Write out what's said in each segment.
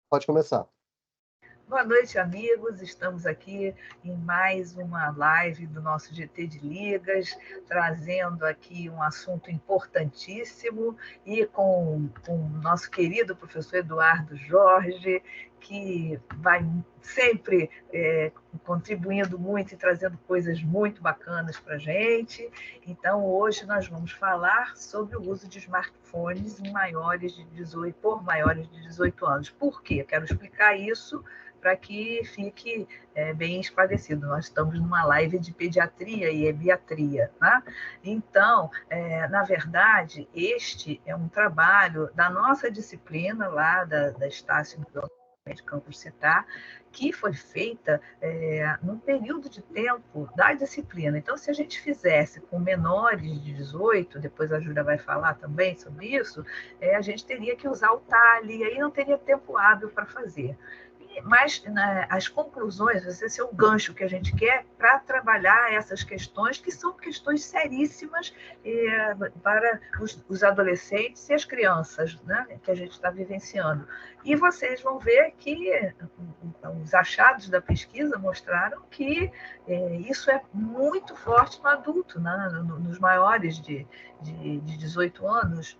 Pode começar. Boa noite, amigos. Estamos aqui em mais uma live do nosso GT de Ligas, trazendo aqui um assunto importantíssimo e com o nosso querido professor Eduardo Jorge, que vai sempre contribuindo muito e trazendo coisas muito bacanas para a gente. Então, hoje nós vamos falar sobre o uso de smartphones por maiores de 18 anos. Por quê? Quero explicar isso para que fique bem esclarecido. Nós estamos numa live de pediatria e ebiatria, né? Então, na verdade, este é um trabalho da nossa disciplina lá da Estácio de Campos Citar, que foi feita num período de tempo da disciplina. Então, se a gente fizesse com menores de 18, depois a Júlia vai falar também sobre isso, a gente teria que usar o TALI, e aí não teria tempo hábil para fazer. Mas as conclusões, esse é o gancho que a gente quer para trabalhar essas questões, que são questões seríssimas para os adolescentes e as crianças, né, que a gente está vivenciando. E vocês vão ver que os achados da pesquisa mostraram que isso é muito forte no adulto, né, nos maiores de 18 anos.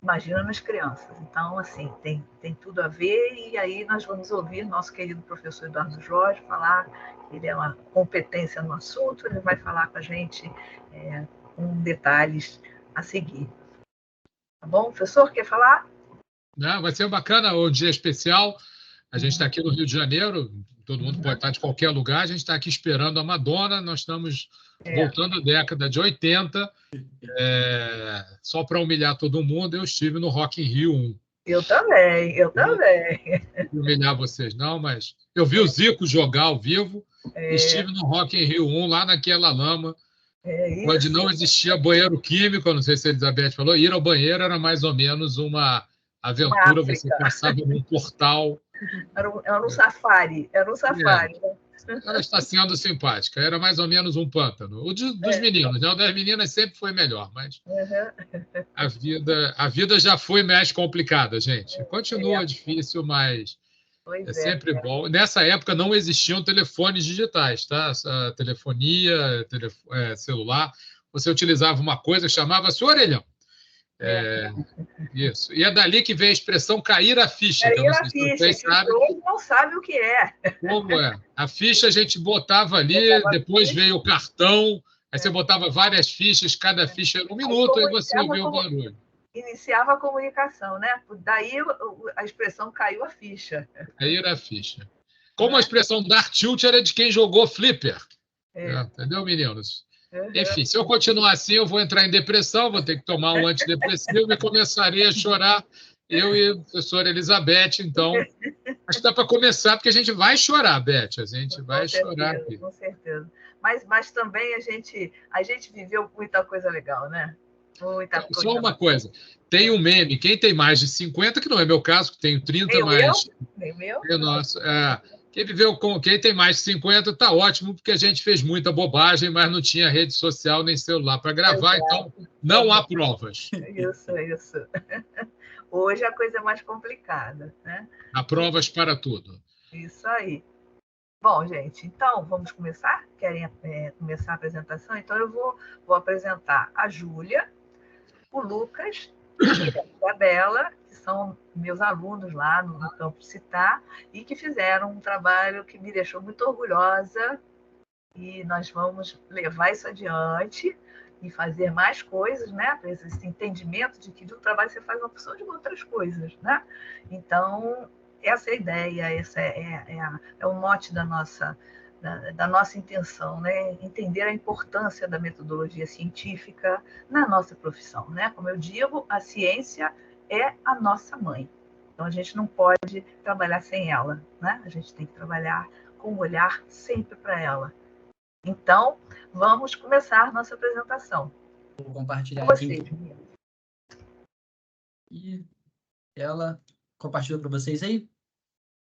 Imagina nas crianças. Então, assim, tem tudo a ver, e aí nós vamos ouvir nosso querido professor Eduardo Jorge falar, que ele é uma competência no assunto, ele vai falar com a gente com detalhes a seguir. Tá bom? Professor, quer falar? Não, vai ser bacana o dia especial. A gente está aqui no Rio de Janeiro, todo mundo pode estar de qualquer lugar, a gente está aqui esperando a Madonna, nós estamos voltando à década de 80, só para humilhar todo mundo, eu estive no Rock in Rio 1. Eu também. Não humilhar vocês não, mas eu vi o Zico jogar ao vivo, estive no Rock in Rio 1, lá naquela lama, onde não existia banheiro químico, eu não sei se a Elizabeth falou, ir ao banheiro era mais ou menos uma aventura, você passava num portal. Era um safari. Ela está sendo simpática, era mais ou menos um pântano. O dos meninos, né? O das meninas sempre foi melhor, mas a vida já foi mais complicada, gente. Continua difícil, mas é sempre bom. Nessa época não existiam telefones digitais, tá? A telefonia, celular, você utilizava uma coisa que chamava-se orelhão. Isso. E é dali que vem a expressão cair a ficha. Cair a ficha, que hoje não sabe o que é. Como é? A ficha a gente botava ali, depois veio o cartão, aí você botava várias fichas, cada ficha era 1 minuto, aí você ouvia o barulho. Iniciava a comunicação, né? Daí a expressão caiu a ficha. Cair a ficha. Como a expressão dar tilt era de quem jogou flipper. Entendeu, meninos? Enfim, se eu continuar assim, eu vou entrar em depressão, vou ter que tomar um antidepressivo e começarei a chorar, eu e a professora Elizabeth. Então, acho que dá para começar, porque a gente vai chorar, Beth, a gente vai chorar aqui. Com certeza. Mas também a gente viveu muita coisa legal, né? Muita coisa. Só uma coisa, tem um meme, quem tem mais de 50, que não é meu caso, que tenho 30, mas... Nem meu? Nossa, quem tem mais de 50 está ótimo, porque a gente fez muita bobagem, mas não tinha rede social nem celular para gravar, então não há provas. Isso. Hoje a coisa é mais complicada, né? Há provas para tudo. Isso aí. Bom, gente, então vamos começar? Querem começar a apresentação? Então eu vou apresentar a Júlia, o Lucas e a Isabela, que são meus alunos lá no Campus Citar e que fizeram um trabalho que me deixou muito orgulhosa, e nós vamos levar isso adiante e fazer mais coisas, né? Para esse entendimento de que de um trabalho você faz uma opção de outras coisas, né? Então, essa é a ideia, essa é o mote da nossa intenção, né? Entender a importância da metodologia científica na nossa profissão, né? Como eu digo, a ciência é a nossa mãe. Então, a gente não pode trabalhar sem ela, né? A gente tem que trabalhar com um olhar sempre para ela. Então, vamos começar nossa apresentação. Vou compartilhar aqui. E ela compartilhou para vocês aí?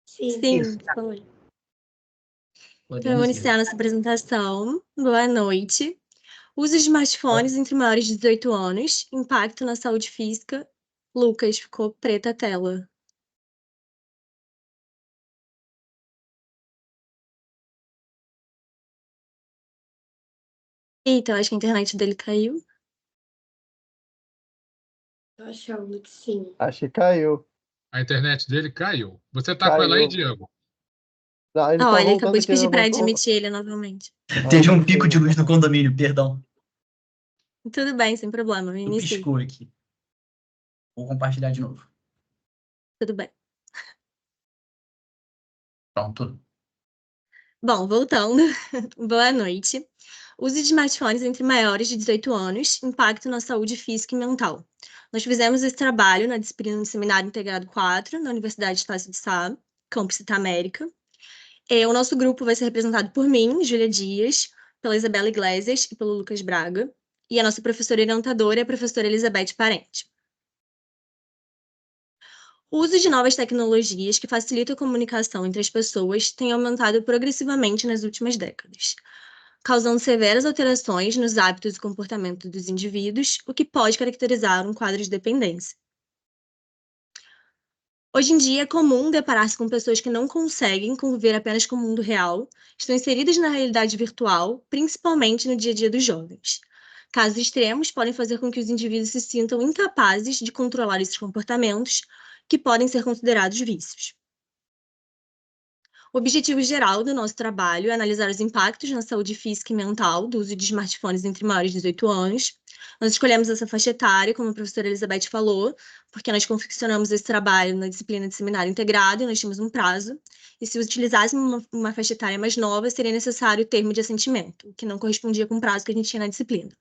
Sim, foi. Então, vamos iniciar nossa apresentação. Boa noite. Uso de smartphones entre maiores de 18 anos, impacto na saúde física. Lucas, ficou preta a tela. Eita, eu acho que a internet dele caiu. Tô achando que sim. Acho que caiu. A internet dele caiu. Você tá com ela aí, Diego? Não, ele tá Olha, voltando acabou de aqui, ele pedir para voltou. admitir ele novamente. Teve um pico de luz no condomínio, perdão. Tudo bem, sem problema, eu inicio. Piscou aqui. Vou compartilhar de novo. Tudo bem. Pronto. Bom, voltando. Boa noite. Uso de smartphones entre maiores de 18 anos, impacto na saúde física e mental. Nós fizemos esse trabalho na disciplina do Seminário Integrado 4, na Universidade de Estácio de Sá, Campus Itamérica. O nosso grupo vai ser representado por mim, Júlia Dias, pela Isabela Iglesias e pelo Lucas Braga. E a nossa professora orientadora é a professora Elizabeth Parente. O uso de novas tecnologias que facilitam a comunicação entre as pessoas tem aumentado progressivamente nas últimas décadas, causando severas alterações nos hábitos e comportamento dos indivíduos, o que pode caracterizar um quadro de dependência. Hoje em dia é comum deparar-se com pessoas que não conseguem conviver apenas com o mundo real, estão inseridas na realidade virtual, principalmente no dia a dia dos jovens. Casos extremos podem fazer com que os indivíduos se sintam incapazes de controlar esses comportamentos, que podem ser considerados vícios. O objetivo geral do nosso trabalho é analisar os impactos na saúde física e mental do uso de smartphones entre maiores de 18 anos. Nós escolhemos essa faixa etária, como a professora Elizabeth falou, porque nós confeccionamos esse trabalho na disciplina de seminário integrado e nós tínhamos um prazo. E se utilizássemos uma faixa etária mais nova, seria necessário o termo de assentimento, o que não correspondia com o prazo que a gente tinha na disciplina.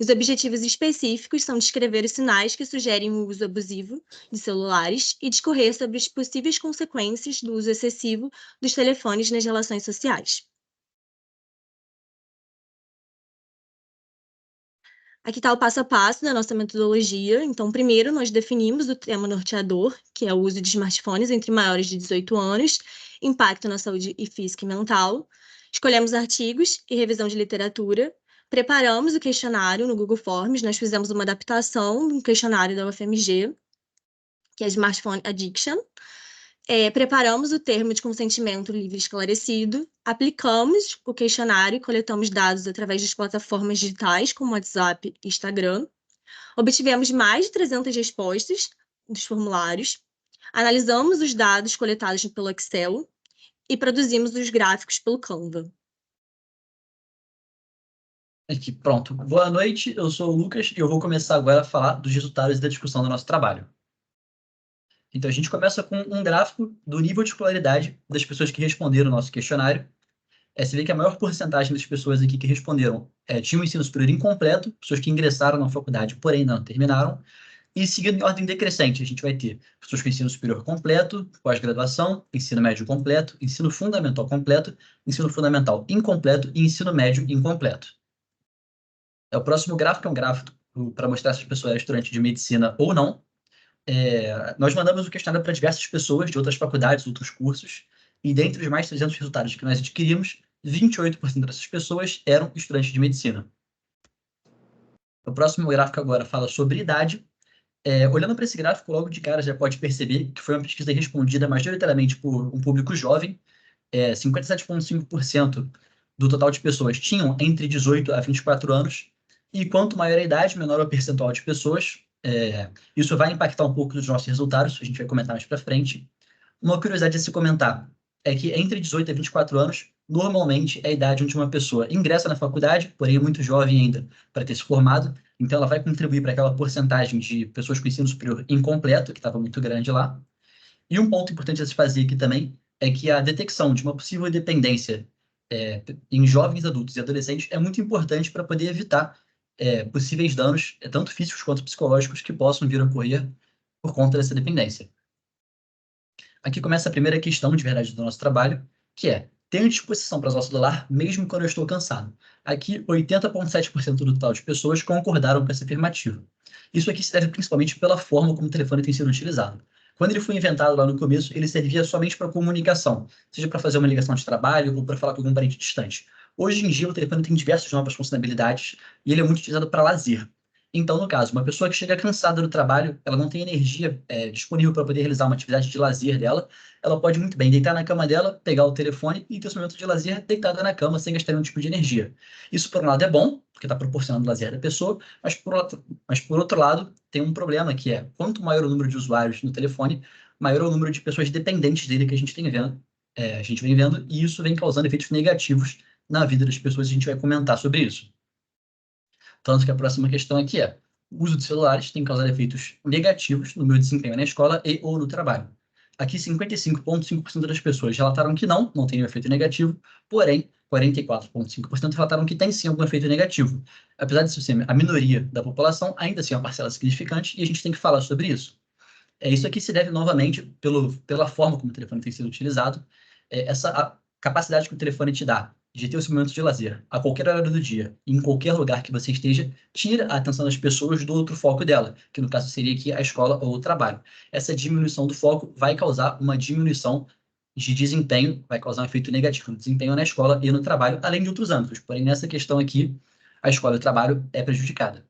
Os objetivos específicos são descrever os sinais que sugerem o uso abusivo de celulares e discorrer sobre as possíveis consequências do uso excessivo dos telefones nas relações sociais. Aqui está o passo a passo da nossa metodologia. Então, primeiro, nós definimos o tema norteador, que é o uso de smartphones entre maiores de 18 anos, impacto na saúde física e mental. Escolhemos artigos e revisão de literatura. Preparamos o questionário no Google Forms, nós fizemos uma adaptação do questionário da UFMG, que é Smartphone Addiction. Preparamos o termo de consentimento livre e esclarecido, aplicamos o questionário e coletamos dados através das plataformas digitais, como WhatsApp e Instagram. Obtivemos mais de 300 respostas dos formulários, analisamos os dados coletados pelo Excel e produzimos os gráficos pelo Canva. Aqui, pronto. Boa noite, eu sou o Lucas e eu vou começar agora a falar dos resultados da discussão do nosso trabalho. Então, a gente começa com um gráfico do nível de escolaridade das pessoas que responderam o nosso questionário. Você vê que a maior porcentagem das pessoas aqui que responderam tinha um ensino superior incompleto, pessoas que ingressaram na faculdade, porém não terminaram. E seguindo em ordem decrescente, a gente vai ter pessoas com ensino superior completo, pós-graduação, ensino médio completo, ensino fundamental completo, ensino fundamental incompleto e ensino médio incompleto. O próximo gráfico é um gráfico para mostrar se as pessoas eram estudantes de medicina ou não. Nós mandamos o questionário para diversas pessoas de outras faculdades, outros cursos, e dentre os mais de 300 resultados que nós adquirimos, 28% dessas pessoas eram estudantes de medicina. O próximo gráfico agora fala sobre idade. Olhando para esse gráfico, logo de cara já pode perceber que foi uma pesquisa respondida majoritariamente por um público jovem. 57,5% do total de pessoas tinham entre 18 a 24 anos, e quanto maior a idade, menor o percentual de pessoas. Isso vai impactar um pouco dos nossos resultados, a gente vai comentar mais para frente. Uma curiosidade a se comentar é que entre 18 e 24 anos, normalmente é a idade onde uma pessoa ingressa na faculdade, porém é muito jovem ainda para ter se formado, então ela vai contribuir para aquela porcentagem de pessoas com ensino superior incompleto, que estava muito grande lá. E um ponto importante a se fazer aqui também é que a detecção de uma possível dependência em jovens adultos e adolescentes é muito importante para poder evitar possíveis danos, tanto físicos quanto psicológicos, que possam vir a ocorrer por conta dessa dependência. Aqui começa a primeira questão de verdade do nosso trabalho, que é: tenho disposição para usar o celular mesmo quando eu estou cansado? Aqui, 80,7% do total de pessoas concordaram com essa afirmativa. Isso aqui se deve principalmente pela forma como o telefone tem sido utilizado. Quando ele foi inventado lá no começo, ele servia somente para comunicação, seja para fazer uma ligação de trabalho ou para falar com algum parente distante. Hoje em dia, o telefone tem diversas novas funcionalidades e ele é muito utilizado para lazer. Então, no caso, uma pessoa que chega cansada do trabalho, ela não tem energia disponível para poder realizar uma atividade de lazer dela, ela pode muito bem deitar na cama dela, pegar o telefone e ter esse momento de lazer deitada na cama sem gastar nenhum tipo de energia. Isso, por um lado, é bom, porque está proporcionando o lazer da pessoa, mas por outro lado, tem um problema que é, quanto maior o número de usuários no telefone, maior é o número de pessoas dependentes dele que a gente vem vendo, e isso vem causando efeitos negativos na vida das pessoas, e a gente vai comentar sobre isso. Tanto que a próxima questão aqui é: o uso de celulares tem causado efeitos negativos no meu desempenho na escola e ou no trabalho. Aqui, 55,5% das pessoas relataram que não tem um efeito negativo, porém, 44,5% relataram que tem sim algum efeito negativo. Apesar disso ser a minoria da população, ainda assim é uma parcela significante e a gente tem que falar sobre isso. Isso aqui se deve novamente pela forma como o telefone tem sido utilizado, essa capacidade que o telefone te dá de ter esse momento de lazer a qualquer hora do dia, em qualquer lugar que você esteja, tira a atenção das pessoas do outro foco dela, que no caso seria aqui a escola ou o trabalho. Essa diminuição do foco vai causar uma diminuição de desempenho, vai causar um efeito negativo no desempenho na escola e no trabalho, além de outros âmbitos. Porém, nessa questão aqui, a escola e o trabalho é prejudicada.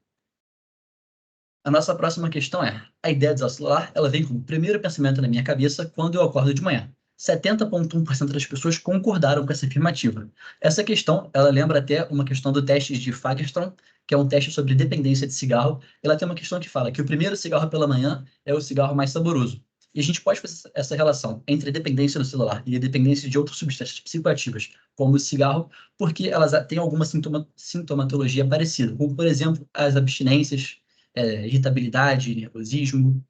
A nossa próxima questão é: a ideia de usar o celular, ela vem como primeiro pensamento na minha cabeça quando eu acordo de manhã. 70,1% das pessoas concordaram com essa afirmativa. Essa questão, ela lembra até uma questão do teste de Fagerström, que é um teste sobre dependência de cigarro. Ela tem uma questão que fala que o primeiro cigarro pela manhã é o cigarro mais saboroso. E a gente pode fazer essa relação entre a dependência do celular e a dependência de outras substâncias psicoativas, como o cigarro, porque elas têm alguma sintomatologia parecida, como, por exemplo, as abstinências, irritabilidade, nervosismo.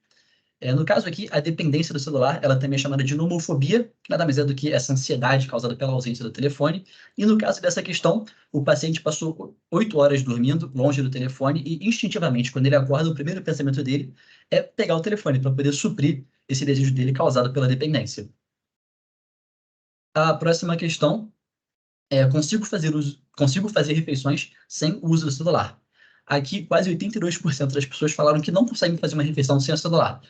No caso aqui, a dependência do celular, ela também é chamada de nomofobia, que nada mais é do que essa ansiedade causada pela ausência do telefone. E no caso dessa questão, o paciente passou 8 horas dormindo longe do telefone e instintivamente, quando ele acorda, o primeiro pensamento dele é pegar o telefone para poder suprir esse desejo dele causado pela dependência. A próxima questão é: consigo fazer refeições sem o uso do celular. Aqui, quase 82% das pessoas falaram que não conseguem fazer uma refeição sem o celular.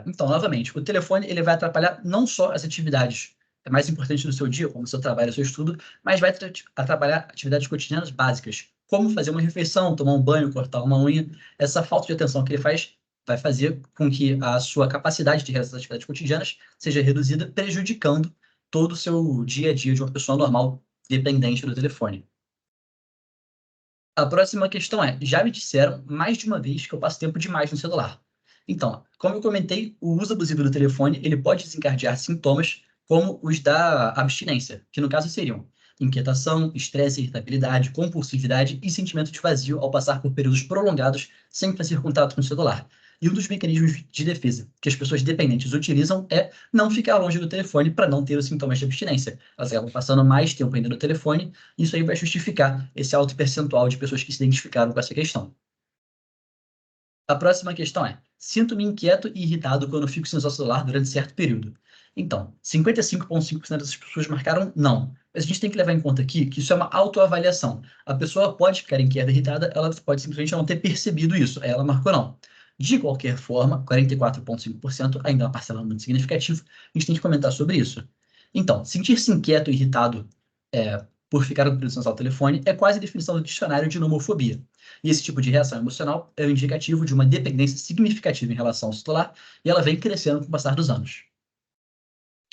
Então, novamente, o telefone ele vai atrapalhar não só as atividades mais importantes do seu dia, como o seu trabalho, o seu estudo, mas vai atrapalhar atividades cotidianas básicas, como fazer uma refeição, tomar um banho, cortar uma unha. Essa falta de atenção que ele faz vai fazer com que a sua capacidade de realizar as atividades cotidianas seja reduzida, prejudicando todo o seu dia a dia de uma pessoa normal, dependente do telefone. A próxima questão é: já me disseram mais de uma vez que eu passo tempo demais no celular. Então, como eu comentei, o uso abusivo do telefone ele pode desencadear sintomas como os da abstinência, que no caso seriam inquietação, estresse, irritabilidade, compulsividade e sentimento de vazio ao passar por períodos prolongados sem fazer contato com o celular. E um dos mecanismos de defesa que as pessoas dependentes utilizam é não ficar longe do telefone para não ter os sintomas de abstinência. Elas acabam passando mais tempo ainda no telefone, e isso aí vai justificar esse alto percentual de pessoas que se identificaram com essa questão. A próxima questão é: sinto-me inquieto e irritado quando fico sem usar o celular durante certo período. Então, 55,5% das pessoas marcaram não. Mas a gente tem que levar em conta aqui que isso é uma autoavaliação. A pessoa pode ficar inquieta e irritada, ela pode simplesmente não ter percebido isso. Aí ela marcou não. De qualquer forma, 44,5% ainda é uma parcela muito significativa. A gente tem que comentar sobre isso. Então, sentir-se inquieto e irritado por ficar no período sem usar o telefone é quase a definição do dicionário de nomofobia. E esse tipo de reação emocional é o indicativo de uma dependência significativa em relação ao celular, e ela vem crescendo com o passar dos anos.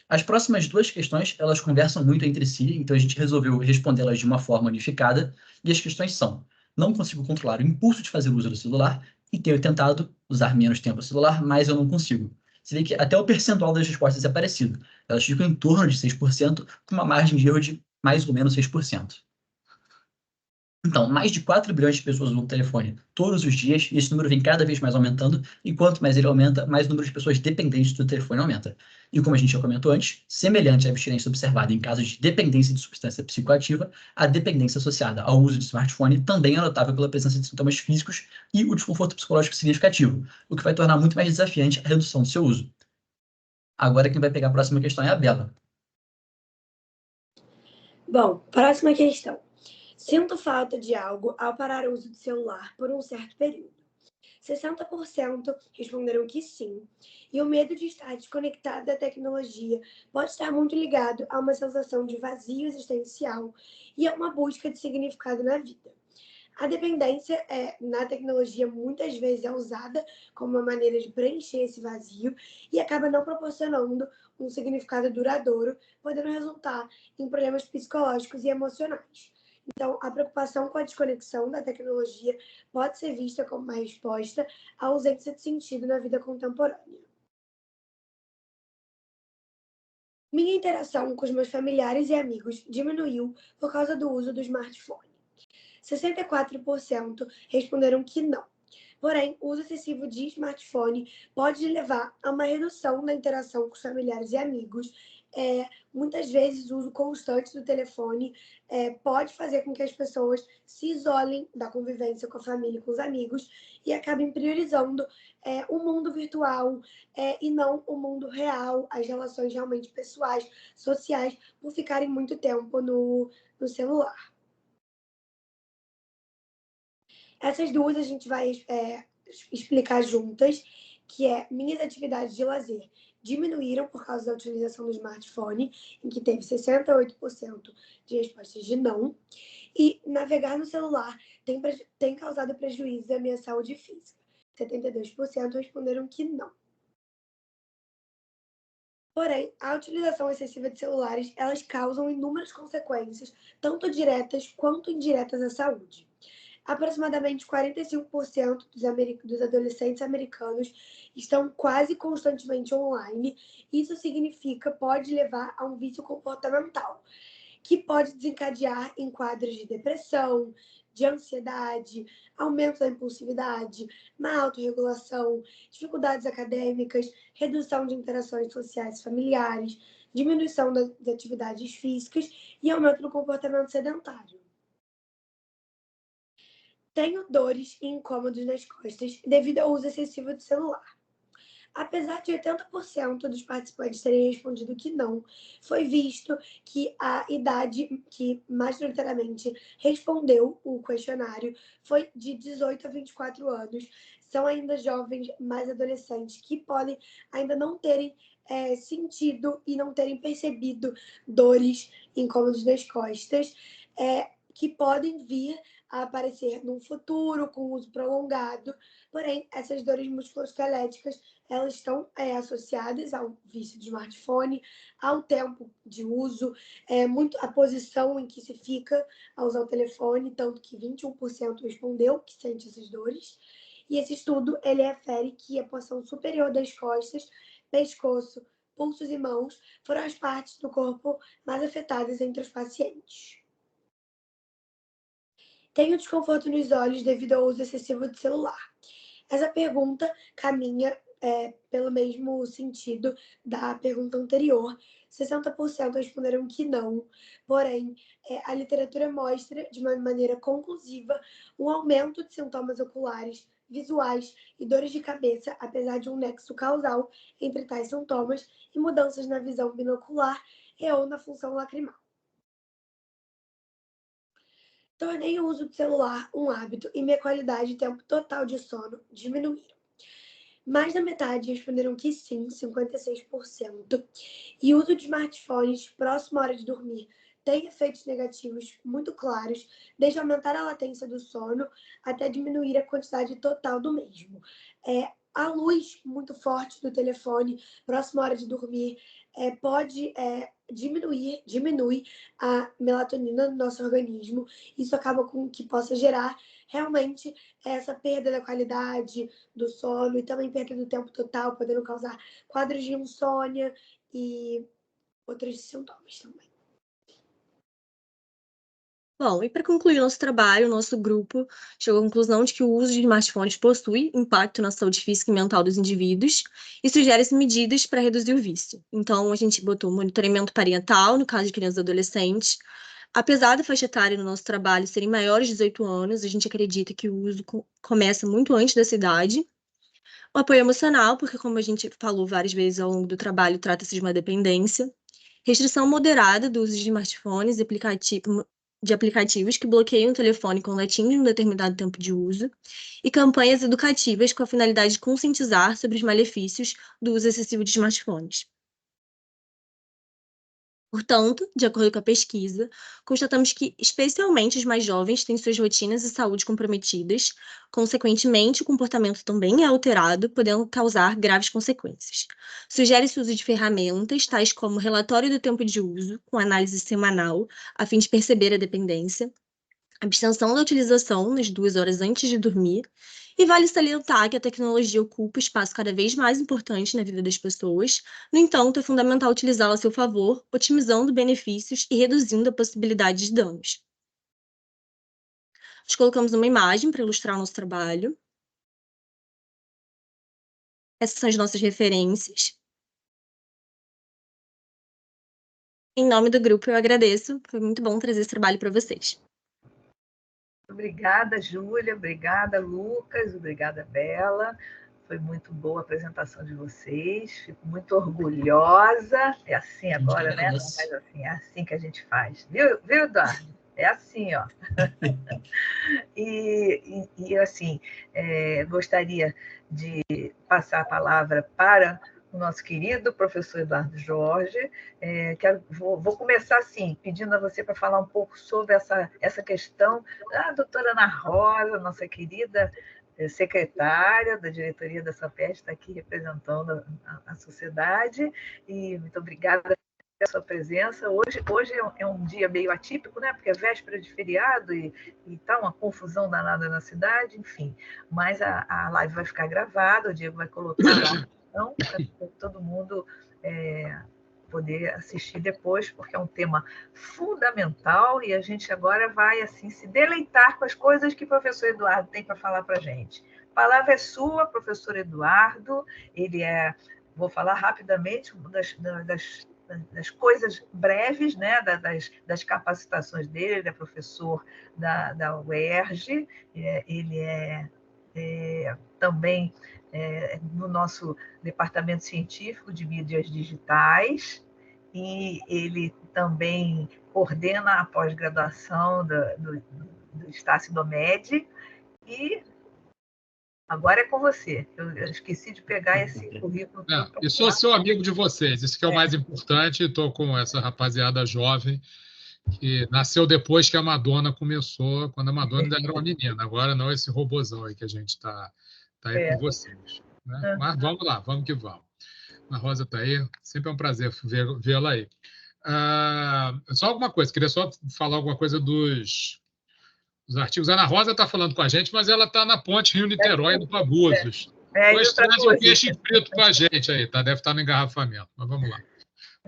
As próximas duas questões, elas conversam muito entre si, então a gente resolveu respondê-las de uma forma unificada, e as questões são: não consigo controlar o impulso de fazer uso do celular e tenho tentado usar menos tempo o celular, mas eu não consigo. Você vê que até o percentual das respostas é parecido. Elas ficam em torno de 6%, com uma margem de erro de mais ou menos 6%. Então, mais de 4 bilhões de pessoas usam o telefone todos os dias, e esse número vem cada vez mais aumentando, e quanto mais ele aumenta, mais o número de pessoas dependentes do telefone aumenta. E como a gente já comentou antes, semelhante à abstinência observada em casos de dependência de substância psicoativa, a dependência associada ao uso de smartphone também é notável pela presença de sintomas físicos e o desconforto psicológico significativo, o que vai tornar muito mais desafiante a redução do seu uso. Agora quem vai pegar a próxima questão é a Bela. Bom, próxima questão. Sinto falta de algo ao parar o uso do celular por um certo período. 60% responderam que sim, e o medo de estar desconectado da tecnologia pode estar muito ligado a uma sensação de vazio existencial e a uma busca de significado na vida. A dependência na tecnologia muitas vezes é usada como uma maneira de preencher esse vazio e acaba não proporcionando um significado duradouro, podendo resultar em problemas psicológicos e emocionais. Então, a preocupação com a desconexão da tecnologia pode ser vista como uma resposta à ausência de sentido na vida contemporânea. Minha interação com os meus familiares e amigos diminuiu por causa do uso do smartphone. 64% responderam que não. Porém, o uso excessivo de smartphone pode levar a uma redução da interação com os familiares e amigos. Muitas vezes, o uso constante do telefone pode fazer com que as pessoas se isolem da convivência com a família e com os amigos e acabem priorizando o mundo virtual e não o mundo real, as relações realmente pessoais, sociais, por ficarem muito tempo no celular. Essas duas a gente vai explicar juntas, que minhas atividades de lazer diminuíram por causa da utilização do smartphone, em que teve 68% de respostas de não, e navegar no celular tem causado prejuízo à minha saúde física. 72% responderam que não. Porém, a utilização excessiva de celulares, elas causam inúmeras consequências, tanto diretas quanto indiretas à saúde. Aproximadamente 45% dos adolescentes americanos estão quase constantemente online. Isso pode levar a um vício comportamental, que pode desencadear em quadros de depressão, de ansiedade, aumento da impulsividade, má autorregulação, dificuldades acadêmicas, redução de interações sociais e familiares, diminuição das atividades físicas e aumento do comportamento sedentário. Tenho dores e incômodos nas costas devido ao uso excessivo do celular. Apesar de 80% dos participantes terem respondido que não, foi visto que a idade que majoritariamente respondeu o questionário foi de 18 a 24 anos. São ainda jovens, mais adolescentes, que podem ainda não terem sentido e não terem percebido dores e incômodos nas costas, que podem vir a aparecer num futuro com uso prolongado. Porém, essas dores musculoesqueléticas elas estão associadas ao vício de smartphone, ao tempo de uso, muito a posição em que se fica ao usar o telefone, tanto que 21% respondeu que sente essas dores. E esse estudo ele refere que a porção superior das costas, pescoço, pulsos e mãos foram as partes do corpo mais afetadas entre os pacientes. Tenho desconforto nos olhos devido ao uso excessivo do celular. Essa pergunta caminha pelo mesmo sentido da pergunta anterior. 60% responderam que não. Porém, a literatura mostra de uma maneira conclusiva um aumento de sintomas oculares, visuais e dores de cabeça, apesar de um nexo causal entre tais sintomas e mudanças na visão binocular ou na função lacrimal. Tornei o uso do celular um hábito e minha qualidade e tempo total de sono diminuíram. Mais da metade responderam que sim, 56%. E o uso de smartphones próximo à hora de dormir tem efeitos negativos muito claros, desde aumentar a latência do sono até diminuir a quantidade total do mesmo. A luz muito forte do telefone próximo à hora de dormir pode diminui a melatonina no nosso organismo. Isso acaba com que possa gerar realmente essa perda da qualidade do sono e também perda do tempo total, podendo causar quadros de insônia e outros sintomas também. Bom, e para concluir nosso trabalho, o nosso grupo chegou à conclusão de que o uso de smartphones possui impacto na saúde física e mental dos indivíduos e sugere-se medidas para reduzir o vício. Então, a gente botou monitoramento parental, no caso de crianças e adolescentes. Apesar da faixa etária no nosso trabalho serem maiores de 18 anos, a gente acredita que o uso começa muito antes dessa idade. O apoio emocional, porque como a gente falou várias vezes ao longo do trabalho, trata-se de uma dependência. Restrição moderada do uso de smartphones e de aplicativos que bloqueiam o telefone quando atingem um determinado tempo de uso, e campanhas educativas com a finalidade de conscientizar sobre os malefícios do uso excessivo de smartphones. Portanto, de acordo com a pesquisa, constatamos que, especialmente os mais jovens, têm suas rotinas de saúde comprometidas, consequentemente, o comportamento também é alterado, podendo causar graves consequências. Sugere-se o uso de ferramentas, tais como relatório do tempo de uso, com análise semanal, a fim de perceber a dependência, abstenção da utilização nas 2 horas antes de dormir, e vale salientar que a tecnologia ocupa espaço cada vez mais importante na vida das pessoas. No entanto, é fundamental utilizá-la a seu favor, otimizando benefícios e reduzindo a possibilidade de danos. Nós colocamos uma imagem para ilustrar o nosso trabalho. Essas são as nossas referências. Em nome do grupo, eu agradeço. Foi muito bom trazer esse trabalho para vocês. Obrigada, Júlia. Obrigada, Lucas. Obrigada, Bela. Foi muito boa a apresentação de vocês. Fico muito orgulhosa. É assim agora, né? Não mais assim, é assim que a gente faz. Viu, Eduardo? É assim, ó. E assim, gostaria de passar a palavra para o nosso querido professor Eduardo Jorge. Vou começar assim, pedindo a você para falar um pouco sobre essa questão da doutora Ana Rosa, nossa querida secretária da diretoria da SAPESP, está aqui representando a sociedade, e muito obrigada pela sua presença. Hoje é um dia meio atípico, né? Porque é véspera de feriado e está uma confusão danada na cidade, enfim. Mas a live vai ficar gravada, o Diego vai colocar lá, então, para todo mundo poder assistir depois, porque é um tema fundamental e a gente agora vai assim se deleitar com as coisas que o professor Eduardo tem para falar para a gente. A palavra é sua, professor Eduardo. Ele vou falar rapidamente das coisas breves, né, das capacitações dele. Ele é professor da UERJ, ele também no nosso departamento científico de mídias digitais, e ele também coordena a pós-graduação do Estácio Domed. E agora é com você. Eu esqueci de pegar esse currículo. Eu sou seu amigo de vocês, isso que é o mais importante. Estou com essa rapaziada jovem que nasceu depois que a Madonna começou, quando a Madonna ainda era uma menina. Agora não esse robozão aí que a gente está aí com vocês. Né? Mas vamos lá, vamos que vamos. A Rosa está aí, sempre é um prazer vê-la aí. Só alguma coisa, queria só falar alguma coisa dos artigos. A Ana Rosa está falando com a gente, mas ela está na ponte Rio-Niterói, indo para Búzios. Depois traz um peixe frito para a gente aí, tá? Deve estar no engarrafamento, mas vamos lá.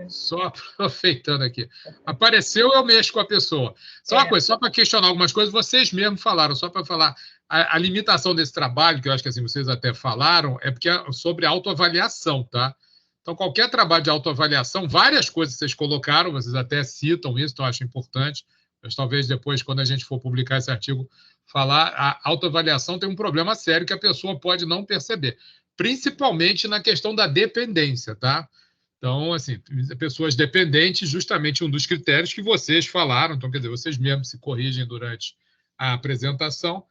Só aproveitando aqui. Apareceu, eu mexo com a pessoa. Só uma coisa, só para questionar algumas coisas, vocês mesmos falaram, só para falar, a limitação desse trabalho, que eu acho que assim, vocês até falaram, é porque é sobre autoavaliação, tá? Então, qualquer trabalho de autoavaliação, várias coisas vocês colocaram, vocês até citam isso, então eu acho importante, mas talvez depois, quando a gente for publicar esse artigo, falar, a autoavaliação tem um problema sério que a pessoa pode não perceber, principalmente na questão da dependência, tá? Então, assim, pessoas dependentes, justamente um dos critérios que vocês falaram, então, quer dizer, vocês mesmos se corrigem durante a apresentação,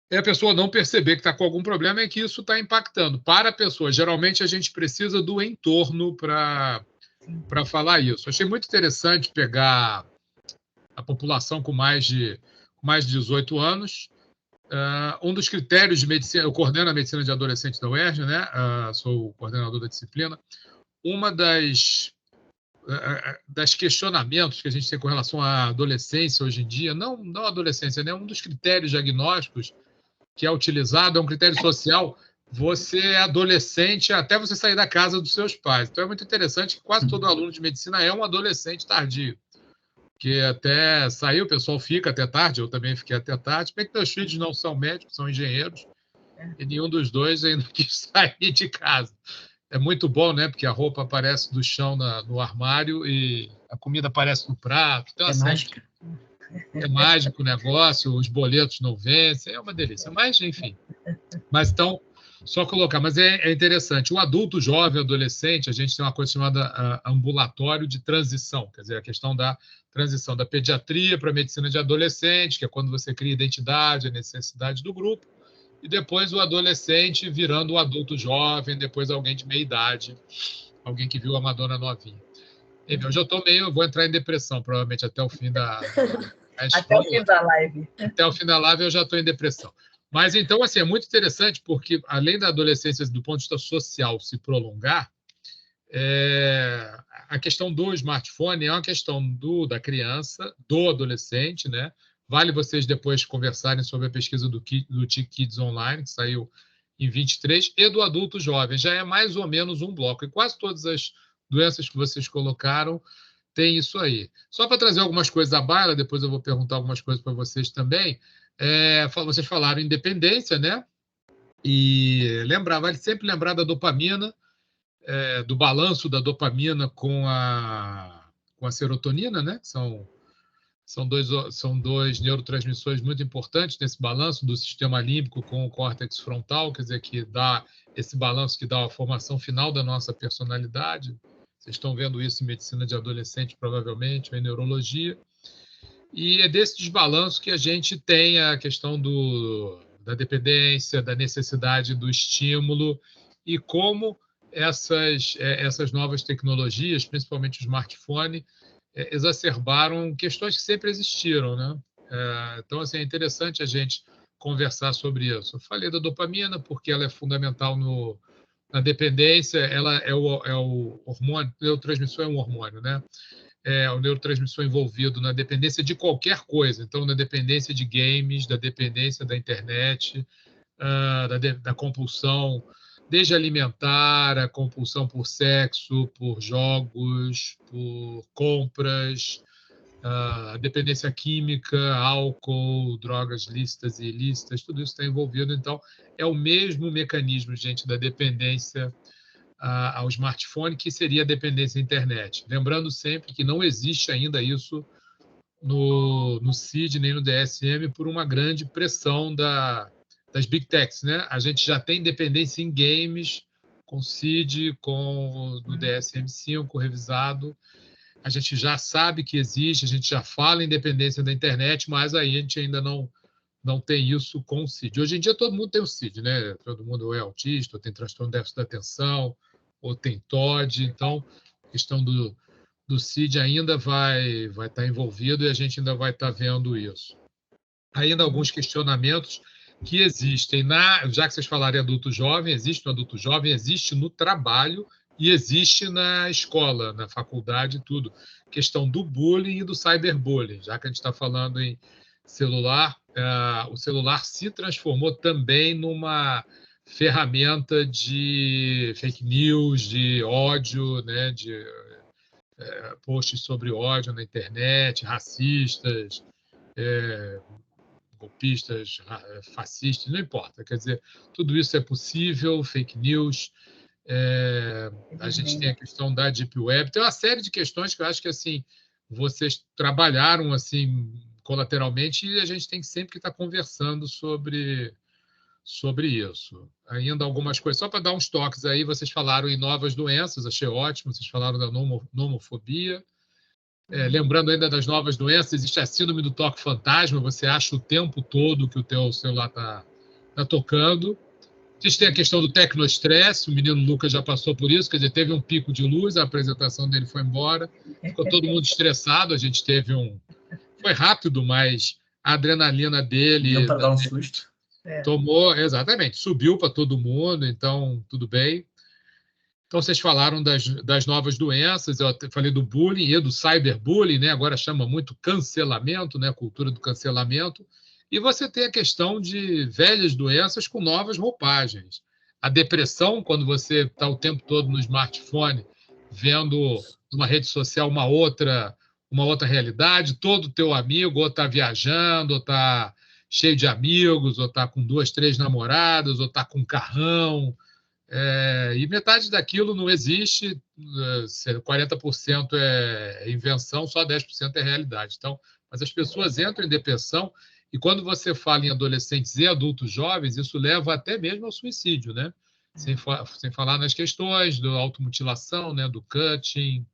é a pessoa não perceber que está com algum problema e que isso está impactando. Para a pessoa, geralmente a gente precisa do entorno para falar isso. Achei muito interessante pegar a população com mais de 18 anos. Um dos critérios de medicina, eu coordeno a medicina de adolescente da UERJ, né? Sou o coordenador da disciplina. Uma das questionamentos que a gente tem com relação à adolescência hoje em dia, não adolescência, né? Um dos critérios diagnósticos que é utilizado é um critério social. Você é adolescente até você sair da casa dos seus pais. Então é muito interessante que quase todo aluno de medicina é um adolescente tardio, que até sair o pessoal fica até tarde, eu também fiquei até tarde, bem que meus filhos não são médicos, são engenheiros, e nenhum dos dois ainda quis sair de casa. É muito bom, né? Porque a roupa aparece do chão no armário e a comida aparece no prato. Então, assim, mágica. É mágico o negócio, os boletos não vencem, é uma delícia. Mas, enfim. Mas, então, só colocar. Mas é interessante. O adulto, jovem, adolescente, a gente tem uma coisa chamada ambulatório de transição, quer dizer, a questão da transição da pediatria para a medicina de adolescente, que é quando você cria identidade, a necessidade do grupo, e depois o adolescente virando o adulto jovem, depois alguém de meia idade, alguém que viu a Madonna novinha. Enfim, hoje eu vou entrar em depressão, provavelmente até o fim da até o fim da live. Até o fim da live eu já estou em depressão. Mas então, assim, é muito interessante porque, além da adolescência, do ponto de vista social, se prolongar, a questão do smartphone é uma questão da criança, do adolescente, né? Vale vocês depois conversarem sobre a pesquisa do TIC Kids Online, que saiu em 23, e do adulto jovem. Já é mais ou menos um bloco. E quase todas as doenças que vocês colocaram têm isso aí. Só para trazer algumas coisas à baila, depois eu vou perguntar algumas coisas para vocês também. Vocês falaram em dependência, né? E vale sempre lembrar da dopamina, do balanço da dopamina com a serotonina, né? São dois neurotransmissores muito importantes nesse balanço do sistema límbico com o córtex frontal, quer dizer, que dá esse balanço que dá a formação final da nossa personalidade. Vocês estão vendo isso em medicina de adolescente, provavelmente, ou em neurologia. E é desse desbalanço que a gente tem a questão da dependência, da necessidade do estímulo e como essas novas tecnologias, principalmente o smartphone, exacerbaram questões que sempre existiram, né? Então, assim, é interessante a gente conversar sobre isso. Eu falei da dopamina porque ela é fundamental na dependência, ela é o hormônio, o neurotransmissor é um hormônio, né? O neurotransmissor envolvido na dependência de qualquer coisa. Então, na dependência de games, da dependência da internet, da compulsão, desde alimentar, a compulsão por sexo, por jogos, por compras, a dependência química, álcool, drogas lícitas e ilícitas, tudo isso está envolvido. Então, é o mesmo mecanismo, gente, da dependência ao smartphone, que seria a dependência à internet. Lembrando sempre que não existe ainda isso no CID nem no DSM por uma grande pressão das Big Techs, né? A gente já tem dependência em games com CID, no DSM-5 revisado. A gente já sabe que existe, a gente já fala em dependência da internet, mas aí a gente ainda não tem isso com o CID. Hoje em dia todo mundo tem o CID, né? Todo mundo é autista, ou tem transtorno de déficit da atenção, ou tem TOD. Então, a questão do CID ainda vai estar envolvido e a gente ainda vai estar vendo isso. Ainda alguns questionamentos que existem, já que vocês falaram em adulto jovem, existe no adulto jovem, existe no trabalho e existe na escola, na faculdade, tudo. Questão do bullying e do cyberbullying, já que a gente está falando em celular, o celular se transformou também numa ferramenta de fake news, de ódio, né, de posts sobre ódio na internet, racistas, golpistas, fascistas, não importa. Quer dizer, tudo isso é possível, fake news. A gente tem a questão da Deep Web. Tem uma série de questões que eu acho que assim, vocês trabalharam assim, colateralmente e a gente tem sempre que estar conversando sobre isso. Ainda algumas coisas, só para dar uns toques aí, vocês falaram em novas doenças, achei ótimo, vocês falaram da nomofobia. Lembrando ainda das novas doenças, existe a síndrome do toque fantasma, você acha o tempo todo que o teu celular está tocando. Vocês têm a questão do tecnoestresse, o menino Lucas já passou por isso, quer dizer, teve um pico de luz, a apresentação dele foi embora, ficou todo mundo estressado, a gente teve foi rápido, mas a adrenalina dele... Deu para dar um susto. Tomou, exatamente, subiu para todo mundo, então tudo bem. Então, vocês falaram das novas doenças, eu falei do bullying e do cyberbullying, né? Agora chama muito cancelamento, né? Cultura do cancelamento. E você tem a questão de velhas doenças com novas roupagens. A depressão, quando você está o tempo todo no smartphone, vendo numa rede social uma outra realidade, todo teu amigo ou está viajando, ou está cheio de amigos, ou está com 2, 3 namoradas, ou está com um carrão, e metade daquilo não existe, 40% é invenção, só 10% é realidade. Então, mas as pessoas entram em depressão e quando você fala em adolescentes e adultos jovens, isso leva até mesmo ao suicídio, né? Sem falar nas questões da automutilação, né? Do cutting,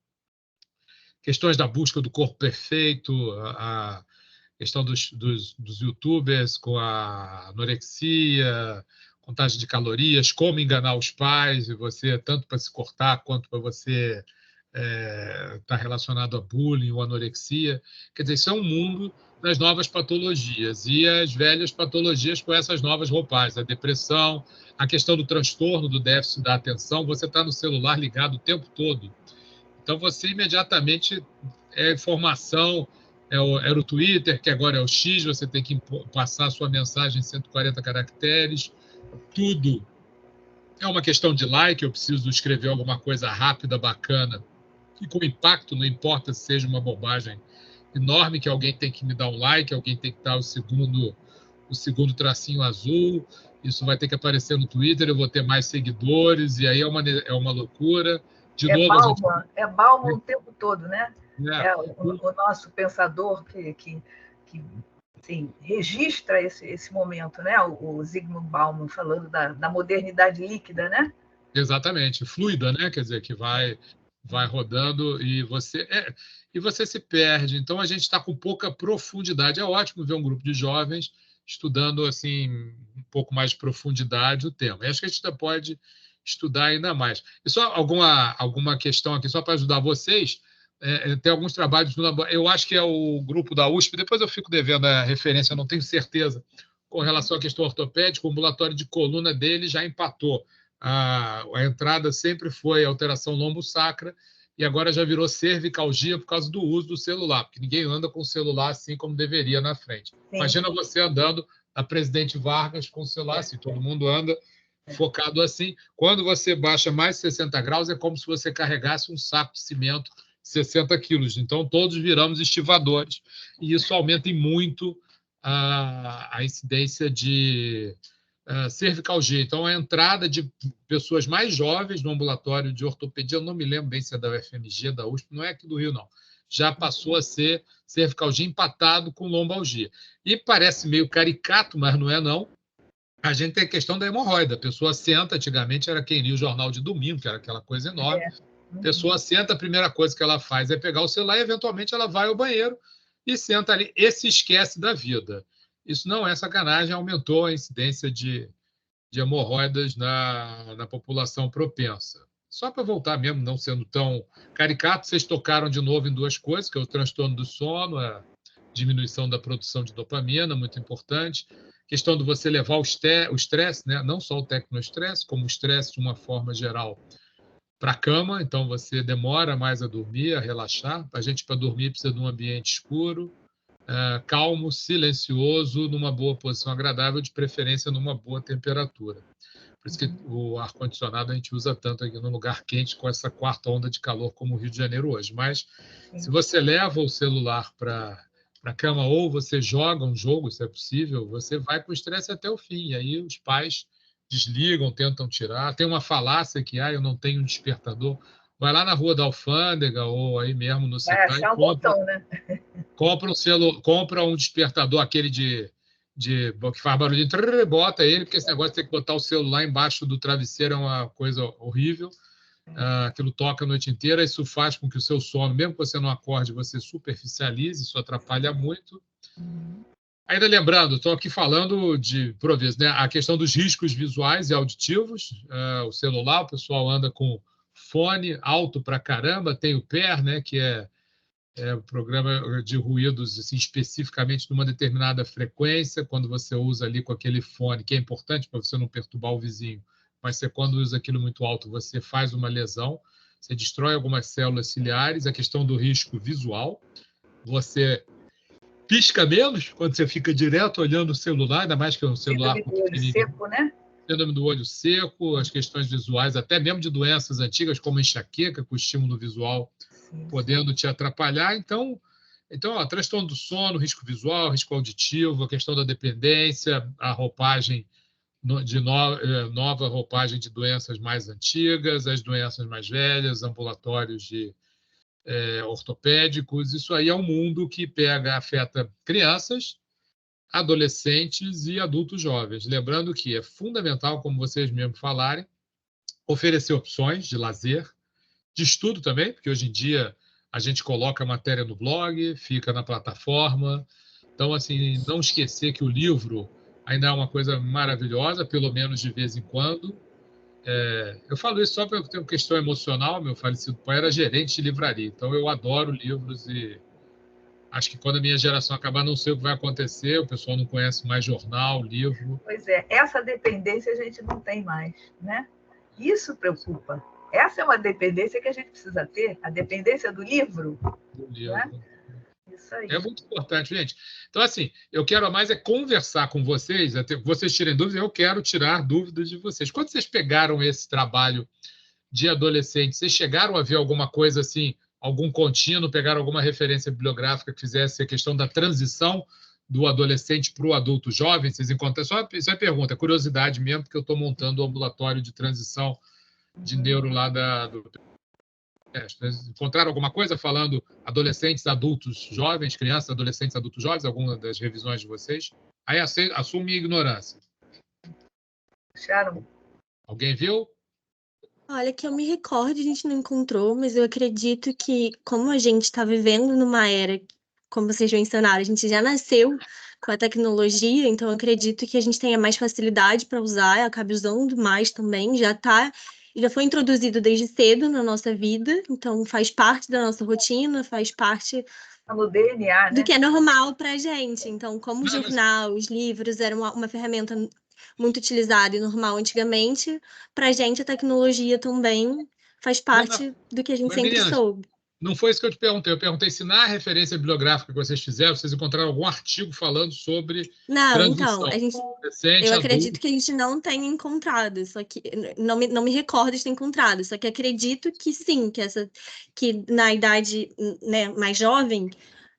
questões da busca do corpo perfeito, a questão dos youtubers com a anorexia, contagem de calorias, como enganar os pais, e você tanto para se cortar quanto para você está relacionado a bullying ou anorexia. Quer dizer, isso é um mundo das novas patologias e as velhas patologias com essas novas roupagens, a depressão, a questão do transtorno do déficit da atenção. Você está no celular ligado o tempo todo, então você imediatamente informação, era o Twitter, que agora é o X, você tem que passar a sua mensagem em 140 caracteres, tudo é uma questão de like, eu preciso escrever alguma coisa rápida, bacana, e com impacto, não importa se seja uma bobagem enorme, que alguém tem que me dar um like, alguém tem que dar o segundo tracinho azul, isso vai ter que aparecer no Twitter, eu vou ter mais seguidores, e aí é uma loucura. De novo, é Bauman o tempo todo, né? O nosso pensador que assim, registra esse momento, né? O Zygmunt Bauman falando da modernidade líquida, né? Exatamente, fluida, né? Quer dizer, que vai rodando e você se perde. Então, a gente está com pouca profundidade. É ótimo ver um grupo de jovens estudando assim um pouco mais de profundidade o tema. E acho que a gente ainda pode estudar ainda mais. E só alguma questão aqui, só para ajudar vocês, tem alguns trabalhos, eu acho que é o grupo da USP, depois eu fico devendo a referência, eu não tenho certeza, com relação à questão ortopédica, o ambulatório de coluna dele já empatou. A entrada sempre foi alteração lombosacra e agora já virou cervicalgia por causa do uso do celular, porque ninguém anda com o celular assim como deveria na frente. Sim. Imagina você andando na Presidente Vargas com o celular assim, todo mundo anda focado assim. Quando você baixa mais de 60 graus, é como se você carregasse um saco de cimento 60 quilos. Então, todos viramos estivadores. E isso aumenta em muito a incidência de cervicalgia. Então, a entrada de pessoas mais jovens no ambulatório de ortopedia, eu não me lembro bem se é da UFMG, da USP, não é aqui do Rio, não. Já passou a ser cervicalgia empatado com lombalgia. E parece meio caricato, mas não é, não. A gente tem a questão da hemorroida. A pessoa senta, antigamente era quem lia o jornal de domingo, que era aquela coisa enorme. A pessoa senta, a primeira coisa que ela faz é pegar o celular e, eventualmente, ela vai ao banheiro e senta ali e se esquece da vida. Isso não é sacanagem, aumentou a incidência de hemorroidas na população propensa. Só para voltar mesmo, não sendo tão caricato, vocês tocaram de novo em duas coisas, que é o transtorno do sono, a diminuição da produção de dopamina, muito importante. Questão de você levar o estresse, né? Não só o tecnoestresse, como o estresse de uma forma geral, para a cama. Então, você demora mais a dormir, a relaxar. A gente, para dormir, precisa de um ambiente escuro, calmo, silencioso, numa boa posição agradável, de preferência numa boa temperatura. Por isso que o ar-condicionado a gente usa tanto aqui num lugar quente, com essa quarta onda de calor como o Rio de Janeiro hoje. Mas, se você leva o celular para a cama ou você joga um jogo, se é possível, você vai com o estresse até o fim. E aí os pais desligam, tentam tirar. Tem uma falácia que eu não tenho um despertador. Vai lá na Rua da Alfândega ou aí mesmo no Vai achar um botão, né? Compra um despertador, aquele que faz barulhinho, bota ele, porque esse negócio de ter que botar o celular embaixo do travesseiro é uma coisa horrível. Aquilo toca a noite inteira, isso faz com que o seu sono, mesmo que você não acorde, você superficialize, isso atrapalha muito. Ainda lembrando, estou aqui falando de proviso, né? A questão dos riscos visuais e auditivos. O celular, o pessoal anda com fone alto para caramba, tem o PER, né? Que é o programa de ruídos assim, especificamente numa determinada frequência, quando você usa ali com aquele fone, que é importante para você não perturbar o vizinho, mas você, quando usa aquilo muito alto, você faz uma lesão, você destrói algumas células ciliares. A questão do risco visual, você pisca menos quando você fica direto olhando o celular, ainda mais que é um celular muito pequenininho. Seco, né? Síndrome do olho seco, as questões visuais, até mesmo de doenças antigas, como enxaqueca, com o estímulo visual podendo te atrapalhar. Então transtorno do sono, risco visual, risco auditivo, a questão da dependência, a roupagem nova roupagem de doenças mais antigas, as doenças mais velhas, ambulatórios ortopédicos. Isso aí é um mundo que afeta crianças, adolescentes e adultos jovens. Lembrando que é fundamental, como vocês mesmos falarem, oferecer opções de lazer, de estudo também, porque hoje em dia a gente coloca a matéria no blog, fica na plataforma. Então, assim, não esquecer que o livro ainda é uma coisa maravilhosa, pelo menos de vez em quando. Eu falo isso só porque eu tenho questão emocional. Meu falecido pai era gerente de livraria, então eu adoro livros e acho que quando a minha geração acabar, não sei o que vai acontecer, o pessoal não conhece mais jornal, livro. Pois é, essa dependência a gente não tem mais, né? Isso preocupa. Essa é uma dependência que a gente precisa ter, a dependência do livro. Do livro. Né? Isso aí. É muito importante, gente. Então, assim, eu quero mais conversar com vocês, até que vocês tirem dúvidas, eu quero tirar dúvidas de vocês. Quando vocês pegaram esse trabalho de adolescente, vocês chegaram a ver alguma coisa assim, algum contínuo, pegaram alguma referência bibliográfica que fizesse a questão da transição do adolescente para o adulto jovem? Vocês encontram? Isso é pergunta, é curiosidade mesmo, porque eu estou montando o ambulatório de transição de neuro lá do... Encontraram alguma coisa falando adolescentes, adultos, jovens, crianças, adolescentes, adultos, jovens, alguma das revisões de vocês? Aí assume minha ignorância. Acharam? Alguém viu? Olha, que eu me recordo, a gente não encontrou, mas eu acredito que, como a gente está vivendo numa era, como vocês mencionaram, a gente já nasceu com a tecnologia, então eu acredito que a gente tenha mais facilidade para usar, acabe usando mais também, já foi introduzido desde cedo na nossa vida, então faz parte da nossa rotina, faz parte no DNA, né? do que é normal para a gente. Então, como o jornal, os livros eram uma ferramenta muito utilizada e normal antigamente, para a gente a tecnologia também faz parte do que a gente sempre soube. Não foi isso que eu te perguntei. Eu perguntei se na referência bibliográfica que vocês fizeram, vocês encontraram algum artigo falando sobre transição. Eu acredito que a gente não tenha encontrado, só que não me recordo de ter encontrado, só que acredito que sim, que na idade, né, mais jovem,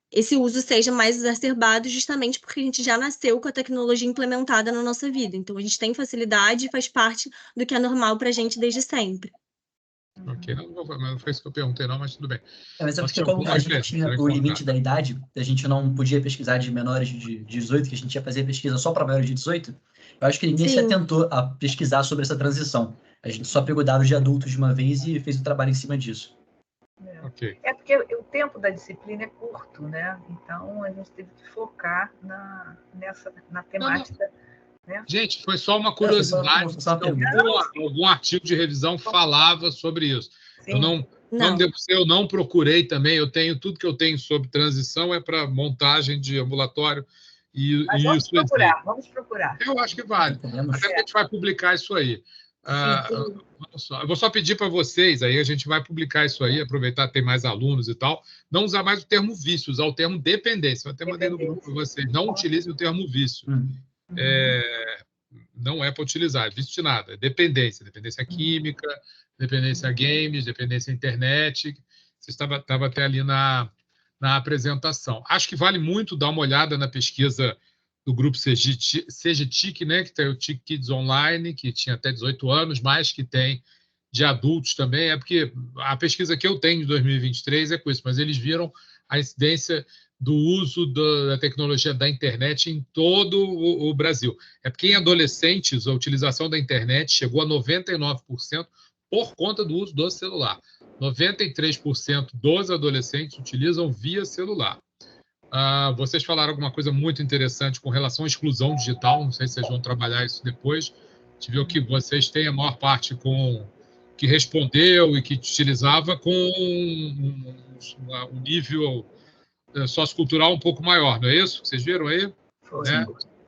esse uso seja mais exacerbado justamente porque a gente já nasceu com a tecnologia implementada na nossa vida. Então, a gente tem facilidade e faz parte do que é normal para a gente desde sempre. Ok, não foi isso que eu perguntei, não, mas tudo bem. Mas é porque como a gente tinha o limite da idade, a gente não podia pesquisar de menores de 18, que a gente ia fazer pesquisa só para maiores de 18, eu acho que ninguém se atentou a pesquisar sobre essa transição. A gente só pegou dados de adultos de uma vez e fez o trabalho em cima disso. Okay. É porque o tempo da disciplina é curto, né? Então a gente teve que focar na temática. Né? Gente, foi só uma curiosidade. Algum artigo de revisão falava sobre isso. Sim. Eu não procurei também. Eu tenho tudo que eu tenho sobre transição é para montagem de ambulatório e vamos procurar. Eu acho que vale. Até porque a gente vai publicar isso aí. Eu vou só pedir para vocês, aí a gente vai publicar isso aí, aproveitar que tem mais alunos e tal, não usar mais o termo vício, usar o termo dependência. Eu até mandei no grupo para vocês, não utilizem o termo vício. Não é para utilizar, é vício de nada, é dependência química, dependência a games, dependência à internet. Você estava até ali na apresentação. Acho que vale muito dar uma olhada na pesquisa do grupo CGTIC, né, que tem o TIC Kids Online, que tinha até 18 anos, mas que tem de adultos também. É porque a pesquisa que eu tenho de 2023 é com isso, mas eles viram a incidência do uso da tecnologia da internet em todo o Brasil. É porque em adolescentes a utilização da internet chegou a 99% por conta do uso do celular. 93% dos adolescentes utilizam via celular. Vocês falaram alguma coisa muito interessante com relação à exclusão digital, não sei se vocês vão trabalhar isso depois. A gente viu que vocês têm a maior parte que respondeu e que utilizava com um nível sociocultural um pouco maior, não é isso? Vocês viram aí? Né?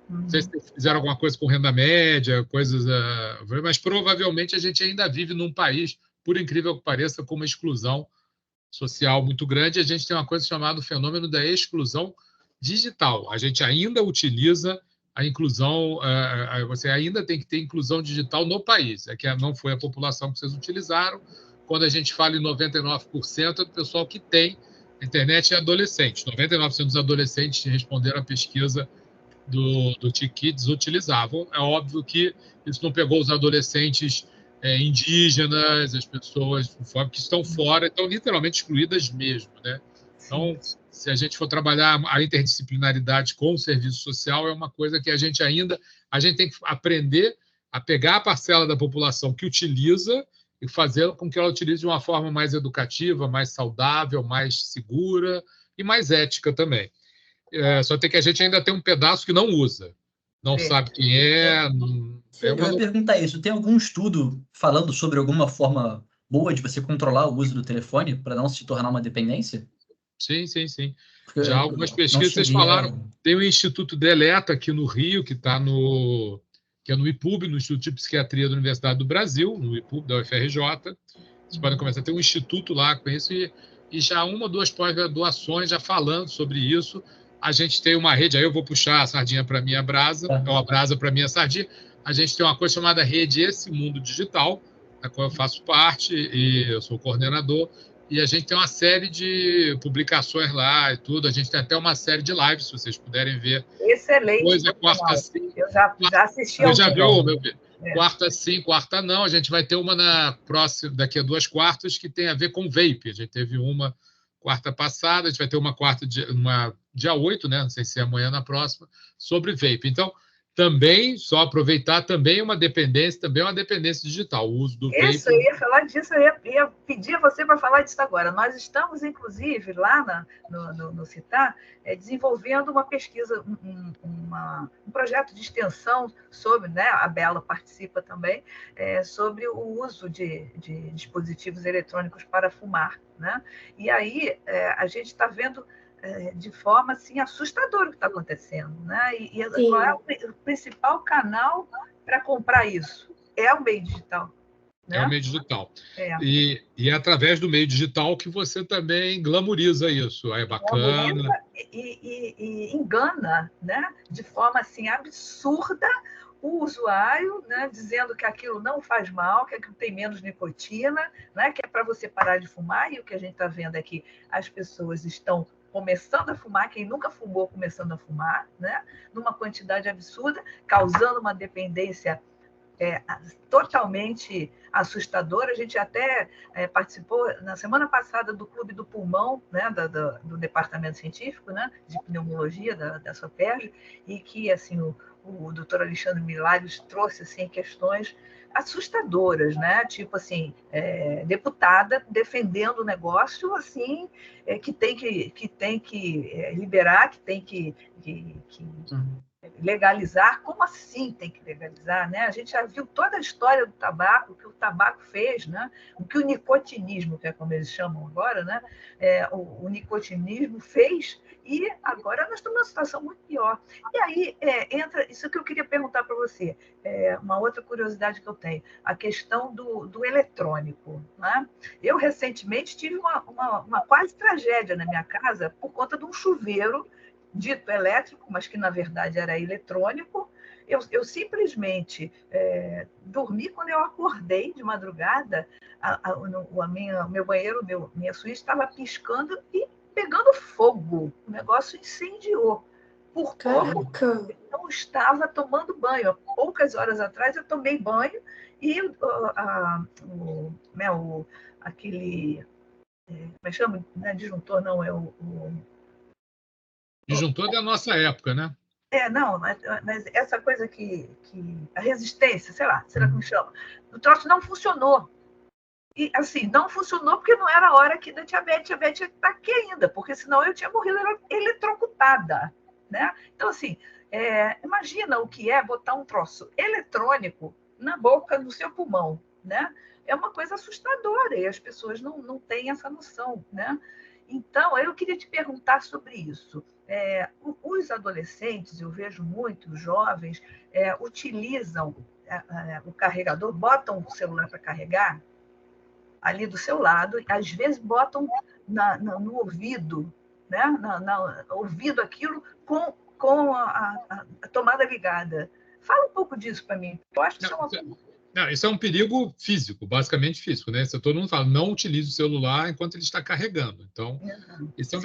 Não sei se vocês fizeram alguma coisa com renda média, coisas, mas provavelmente a gente ainda vive num país, por incrível que pareça, com uma exclusão social muito grande. A gente tem uma coisa chamada fenômeno da exclusão digital. A gente ainda utiliza a inclusão, você ainda tem que ter inclusão digital no país. É que não foi a população que vocês utilizaram. Quando a gente fala em 99%, é do pessoal que tem internet é adolescente. 99% dos adolescentes que responderam à pesquisa do TIC Kids utilizavam. É óbvio que isso não pegou os adolescentes indígenas, as pessoas que estão fora, estão literalmente excluídas mesmo, né? Então, se a gente for trabalhar a interdisciplinaridade com o serviço social, é uma coisa que a gente tem que aprender a pegar a parcela da população que utiliza e fazer com que ela utilize de uma forma mais educativa, mais saudável, mais segura e mais ética também. Só tem que a gente ainda tem um pedaço que não usa, não sabe quem é, Eu ia perguntar isso. Tem algum estudo falando sobre alguma forma boa de você controlar o uso do telefone para não se tornar uma dependência? Sim, sim, sim. Porque Já algumas pesquisas vocês falaram. Tem o Instituto Deleta aqui no Rio, que é no IPUB, no Instituto de Psiquiatria da Universidade do Brasil, no IPUB da UFRJ. Vocês podem começar a ter um instituto lá com isso e já uma ou duas pós-graduações já falando sobre isso. A gente tem uma rede, aí eu vou puxar a sardinha para a minha brasa, ou a brasa para a minha sardinha. A gente tem uma coisa chamada Rede Esse Mundo Digital, da qual eu faço parte e eu sou coordenador. E a gente tem uma série de publicações lá e tudo. A gente tem até uma série de lives, se vocês puderem ver. Excelente. Coisa, quarta sim. Eu já assisti ao já viu, meu filho? Quarta sim, quarta não. A gente vai ter uma daqui a 2 quartas que tem a ver com vape. A gente teve uma quarta passada, a gente vai ter uma dia 8, né? Não sei se é amanhã na próxima, sobre vape. Então, também, só aproveitar, também é uma dependência digital, o uso do vape. Isso, eu ia falar disso, eu ia pedir a você para falar disso agora. Nós estamos, inclusive, lá no CITAR, desenvolvendo uma pesquisa, um projeto de extensão sobre, né, a Bela participa também, sobre o uso de dispositivos eletrônicos para fumar, né? E aí a gente está vendo de forma assim, assustadora o que está acontecendo, né? E qual é o principal canal para comprar isso? É o meio digital. Né? É o meio digital. E é através do meio digital que você também glamoriza isso. É bacana. E engana, né? De forma assim, absurda o usuário, né? Dizendo que aquilo não faz mal, que aquilo tem menos nicotina, né? Que é para você parar de fumar. E o que a gente está vendo é que as pessoas estão começando a fumar, quem nunca fumou começando a fumar, né? Numa quantidade absurda, causando uma dependência totalmente assustadora. A gente até participou na semana passada do Clube do Pulmão, né, do Departamento Científico, né, de Pneumologia da SOPERJ, e que assim, o doutor Alexandre Milagres trouxe assim, questões assustadoras, né? Tipo assim, deputada defendendo o negócio assim, que tem que liberar, que tem que legalizar. Como assim tem que legalizar, né? A gente já viu toda a história do tabaco, o que o tabaco fez, né? O que o nicotinismo, que é como eles chamam agora, né? O nicotinismo fez, e agora nós estamos numa situação muito pior. E aí entra isso que eu queria perguntar para você, uma outra curiosidade que eu tenho, a questão do eletrônico, né? Eu recentemente tive uma quase tragédia na minha casa por conta de um chuveiro dito elétrico, mas que na verdade era eletrônico. Eu simplesmente dormi. Quando eu acordei de madrugada, meu banheiro, minha suíte estava piscando e pegando fogo. O negócio incendiou. Por pouco eu não estava tomando banho. Há poucas horas atrás eu tomei banho e aquele... como é que chama? Não é disjuntor, não, é o disjuntor da nossa época, né? Não, mas essa coisa que a resistência, sei lá como chama, o troço não funcionou. E, assim, não funcionou porque não era a hora aqui da diabetes. A diabetes está aqui ainda, porque senão eu tinha morrido eletrocutada, né? Então, assim, imagina o que é botar um troço eletrônico na boca, no seu pulmão, né? É uma coisa assustadora e as pessoas não têm essa noção, né? Então, eu queria te perguntar sobre isso. Os adolescentes, eu vejo muitos jovens, utilizam o carregador, botam o celular para carregar ali do seu lado, às vezes botam no ouvido, né? Ouvido aquilo com a tomada ligada. Fala um pouco disso para mim. Eu acho que isso é um perigo físico, basicamente físico, né? Todo mundo fala, não utilize o celular enquanto ele está carregando. Então,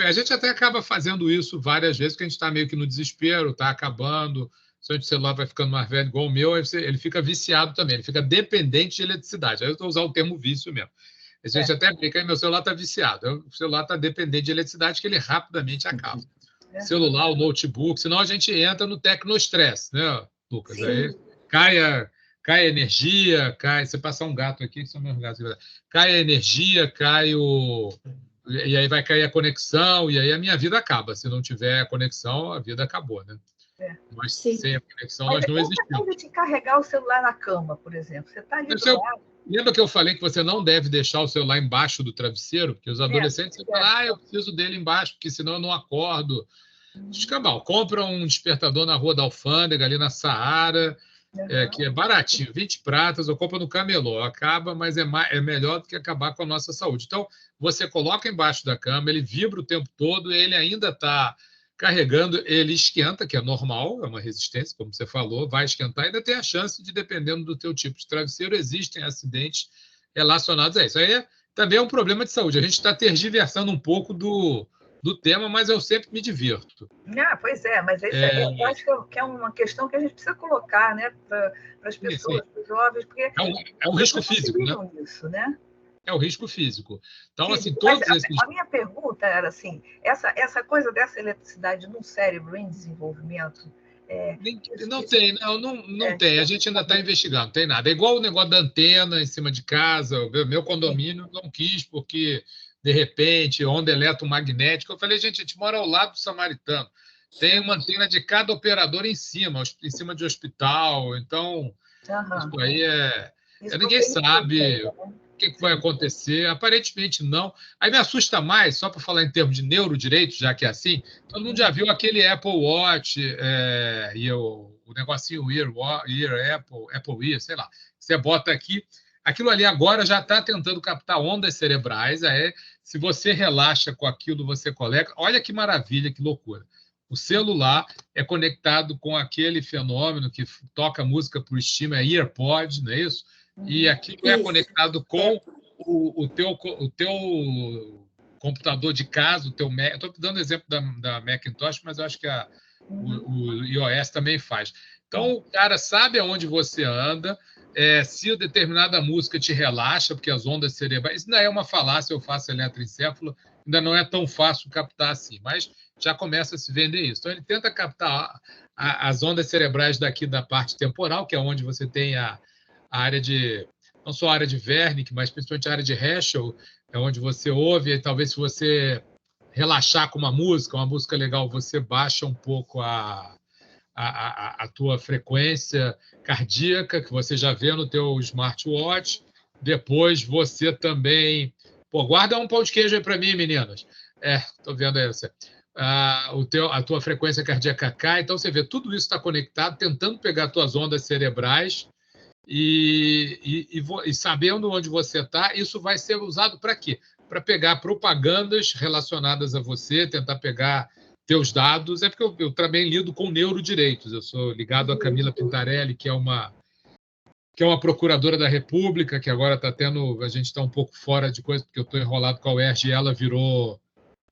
a gente até acaba fazendo isso várias vezes, porque a gente está meio que no desespero, está acabando, o celular vai ficando mais velho, igual o meu, ele fica viciado também, ele fica dependente de eletricidade. Aí eu estou usando o termo vício mesmo. A gente até brinca, meu celular está viciado, o celular está dependente de eletricidade, que ele rapidamente acaba. Celular, o notebook, senão a gente entra no tecnoestresse, né, Lucas? Sim. Aí cai a energia, você passar um gato aqui, que são meus gatos, cai a energia, e aí vai cair a conexão, e aí a minha vida acaba. Se não tiver conexão, a vida acabou, né? Nós, Sim. sem a conexão, Mas nós não essa existimos. coisa de carregar o celular na cama, por exemplo. Você está ali do lado. Lembra que eu falei que você não deve deixar o celular embaixo do travesseiro? Porque os adolescentes falam, eu preciso dele embaixo, porque senão eu não acordo. Escambau, compra um despertador na Rua da Alfândega, ali na Saara, que é baratinho, 20 pratas, ou compra no camelô. Acaba, mas é melhor do que acabar com a nossa saúde. Então, você coloca embaixo da cama, ele vibra o tempo todo, ele ainda está carregando, ele esquenta, que é normal, é uma resistência, como você falou, vai esquentar, ainda tem a chance de, dependendo do teu tipo de travesseiro, existem acidentes relacionados a isso. Aí também é um problema de saúde. A gente está tergiversando um pouco do tema, mas eu sempre me divirto. Pois é, mas eu acho que é uma questão que a gente precisa colocar, né, para as pessoas, para os jovens, porque é um risco físico, né? Isso, né? É o risco físico. Então, assim, todos a minha pergunta era assim, essa coisa dessa eletricidade no cérebro em desenvolvimento... Não tem. A gente ainda está investigando, não tem nada. É igual o negócio da antena em cima de casa. O meu condomínio não quis, porque, de repente, onda eletromagnética. Eu falei, gente, a gente mora ao lado do Samaritano. Tem uma antena de cada operador em cima de hospital. Então, isso aí ninguém sabe o que vai acontecer. Aparentemente, não. Aí me assusta mais, só para falar em termos de neurodireito, já que é assim, todo mundo já viu aquele Apple Watch e o negocinho Ear Apple Ear, sei lá. Você bota aqui. Aquilo ali agora já está tentando captar ondas cerebrais. Se você relaxa com aquilo, você coleta. Olha que maravilha, que loucura. O celular é conectado com aquele fenômeno que toca música por estímulo, é AirPod, não é isso? E aquilo é conectado com o teu computador de casa, o teu Mac. Estou dando exemplo da Macintosh, mas eu acho que o iOS também faz. Então, o cara sabe aonde você anda, se determinada música te relaxa, porque as ondas cerebrais... Isso ainda é uma falácia, eu faço eletroencefalo, ainda não é tão fácil captar assim, mas já começa a se vender isso. Então, ele tenta captar as ondas cerebrais daqui da parte temporal, que é onde você tem a área de... Não só a área de Wernicke, mas principalmente a área de Herschel, é onde você ouve, e talvez se você relaxar com uma música legal, você baixa um pouco a tua frequência cardíaca, que você já vê no teu smartwatch. Depois você também... guarda um pão de queijo aí para mim, meninas. Estou vendo aí você. A tua frequência cardíaca cai, então você vê, tudo isso está conectado, tentando pegar as tuas ondas cerebrais e sabendo onde você está, isso vai ser usado para quê? Para pegar propagandas relacionadas a você, tentar pegar teus dados. É porque eu também lido com neurodireitos, eu sou ligado a Camila Pintarelli, que é uma procuradora da República, que agora está tendo... A gente está um pouco fora de coisa, porque eu estou enrolado com a UERJ e ela virou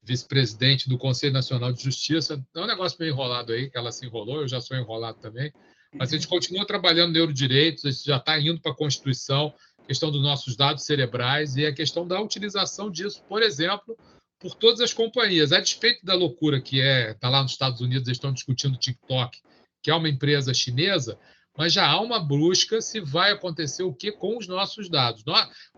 vice-presidente do Conselho Nacional de Justiça. É um negócio meio enrolado aí, que ela se enrolou, eu já sou enrolado também. Mas a gente continua trabalhando neurodireitos, a gente já está indo para a Constituição, questão dos nossos dados cerebrais e a questão da utilização disso, por exemplo, por todas as companhias. A despeito da loucura que está lá nos Estados Unidos, eles estão discutindo o TikTok, que é uma empresa chinesa, mas já há uma busca se vai acontecer o que com os nossos dados.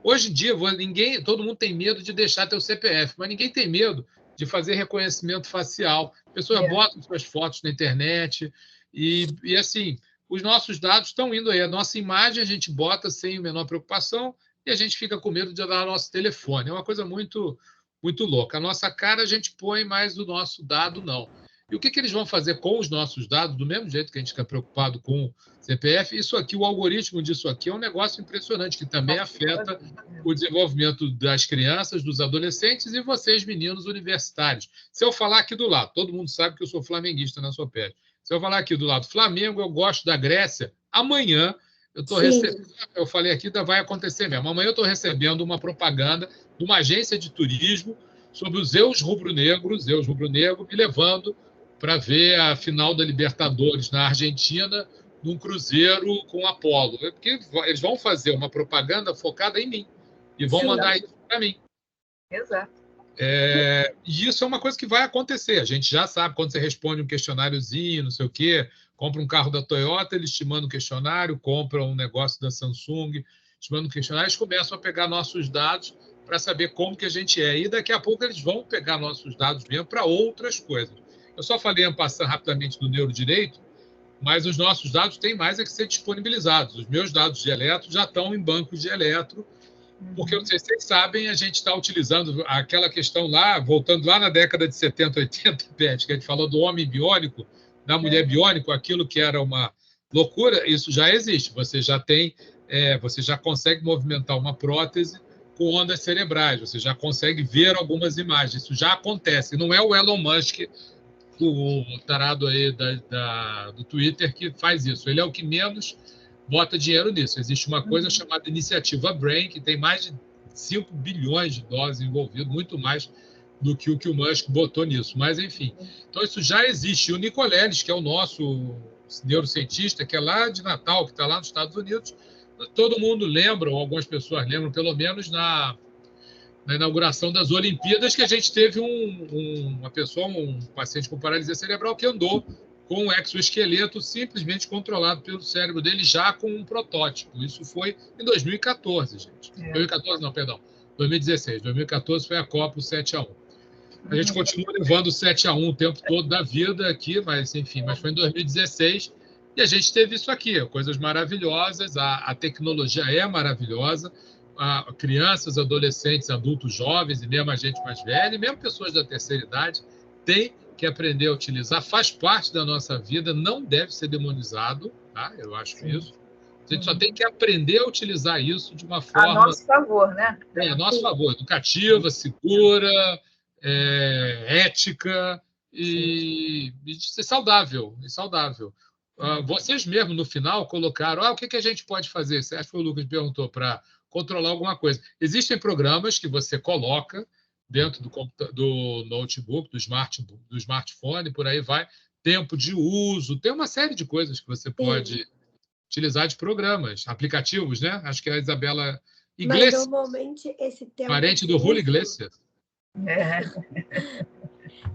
Hoje em dia, todo mundo tem medo de deixar teu CPF, mas ninguém tem medo de fazer reconhecimento facial. Pessoas botam suas fotos na internet e assim, os nossos dados estão indo aí. A nossa imagem a gente bota sem a menor preocupação e a gente fica com medo de dar nosso telefone. É uma coisa muito, muito louca. A nossa cara a gente põe, mas o nosso dado não. E o que eles vão fazer com os nossos dados, do mesmo jeito que a gente fica preocupado com o CPF? Isso aqui, o algoritmo disso aqui é um negócio impressionante, que também afeta o desenvolvimento das crianças, dos adolescentes e vocês, meninos universitários. Se eu falar aqui do lado, todo mundo sabe que eu sou flamenguista na sua pele. Se eu falar aqui do lado Flamengo, eu gosto da Grécia, amanhã eu estou recebendo... Eu falei aqui, vai acontecer mesmo. Amanhã eu estou recebendo uma propaganda de uma agência de turismo sobre os Zeus rubro-negro, me levando para ver a final da Libertadores na Argentina, num cruzeiro com Apolo. Porque eles vão fazer uma propaganda focada em mim e vão mandar isso para mim. Exato. E isso é uma coisa que vai acontecer. A gente já sabe, quando você responde um questionáriozinho, não sei o quê, compra um carro da Toyota, eles te mandam um questionário, compra um negócio da Samsung, te mandam um questionário, eles começam a pegar nossos dados para saber como que a gente é. E daqui a pouco eles vão pegar nossos dados mesmo para outras coisas. Eu só falei em passar rapidamente do neurodireito, mas os nossos dados têm mais a que ser disponibilizados. Os meus dados de eletro já estão em bancos de eletro, porque, não sei se vocês sabem, a gente está utilizando aquela questão lá, voltando lá na década de 70, 80, Pet, que a gente falou do homem biônico, da mulher biônico, aquilo que era uma loucura, isso já existe. Você já tem, você já consegue movimentar uma prótese com ondas cerebrais, você já consegue ver algumas imagens, isso já acontece. Não é o Elon Musk, o tarado aí do Twitter, que faz isso. Ele é o que menos bota dinheiro nisso. Existe uma coisa chamada Iniciativa Brain, que tem mais de 5 bilhões de dólares envolvidos, muito mais do que o Musk botou nisso. Mas, enfim, então isso já existe. E o Nicoleles, que é o nosso neurocientista, que é lá de Natal, que está lá nos Estados Unidos, todo mundo lembra, ou algumas pessoas lembram, pelo menos na inauguração das Olimpíadas, que a gente teve uma pessoa, um paciente com paralisia cerebral, que andou com um exoesqueleto simplesmente controlado pelo cérebro dele, já com um protótipo. Isso foi em 2014, gente. 2014 não, perdão. 2016. 2014 foi a Copa, o 7-1. A gente continua levando o 7-1 o tempo todo da vida aqui, mas enfim, mas foi em 2016 e a gente teve isso aqui, coisas maravilhosas, a tecnologia é maravilhosa, crianças, adolescentes, adultos jovens e mesmo a gente mais velha, e mesmo pessoas da terceira idade, tem que aprender a utilizar, faz parte da nossa vida, não deve ser demonizado, tá? Eu acho isso. A gente só tem que aprender a utilizar isso de uma forma... A nosso favor, né? A nosso favor, educativa, segura, ética e ser saudável. Vocês mesmos, no final, colocaram o que a gente pode fazer? Você acha que o Lucas perguntou para controlar alguma coisa. Existem programas que você coloca dentro do notebook, do smartphone, por aí vai, tempo de uso, tem uma série de coisas que você pode utilizar de programas, aplicativos, né? Acho que a Isabela Iglesias, mas normalmente esse tempo parente do Julio Iglesias.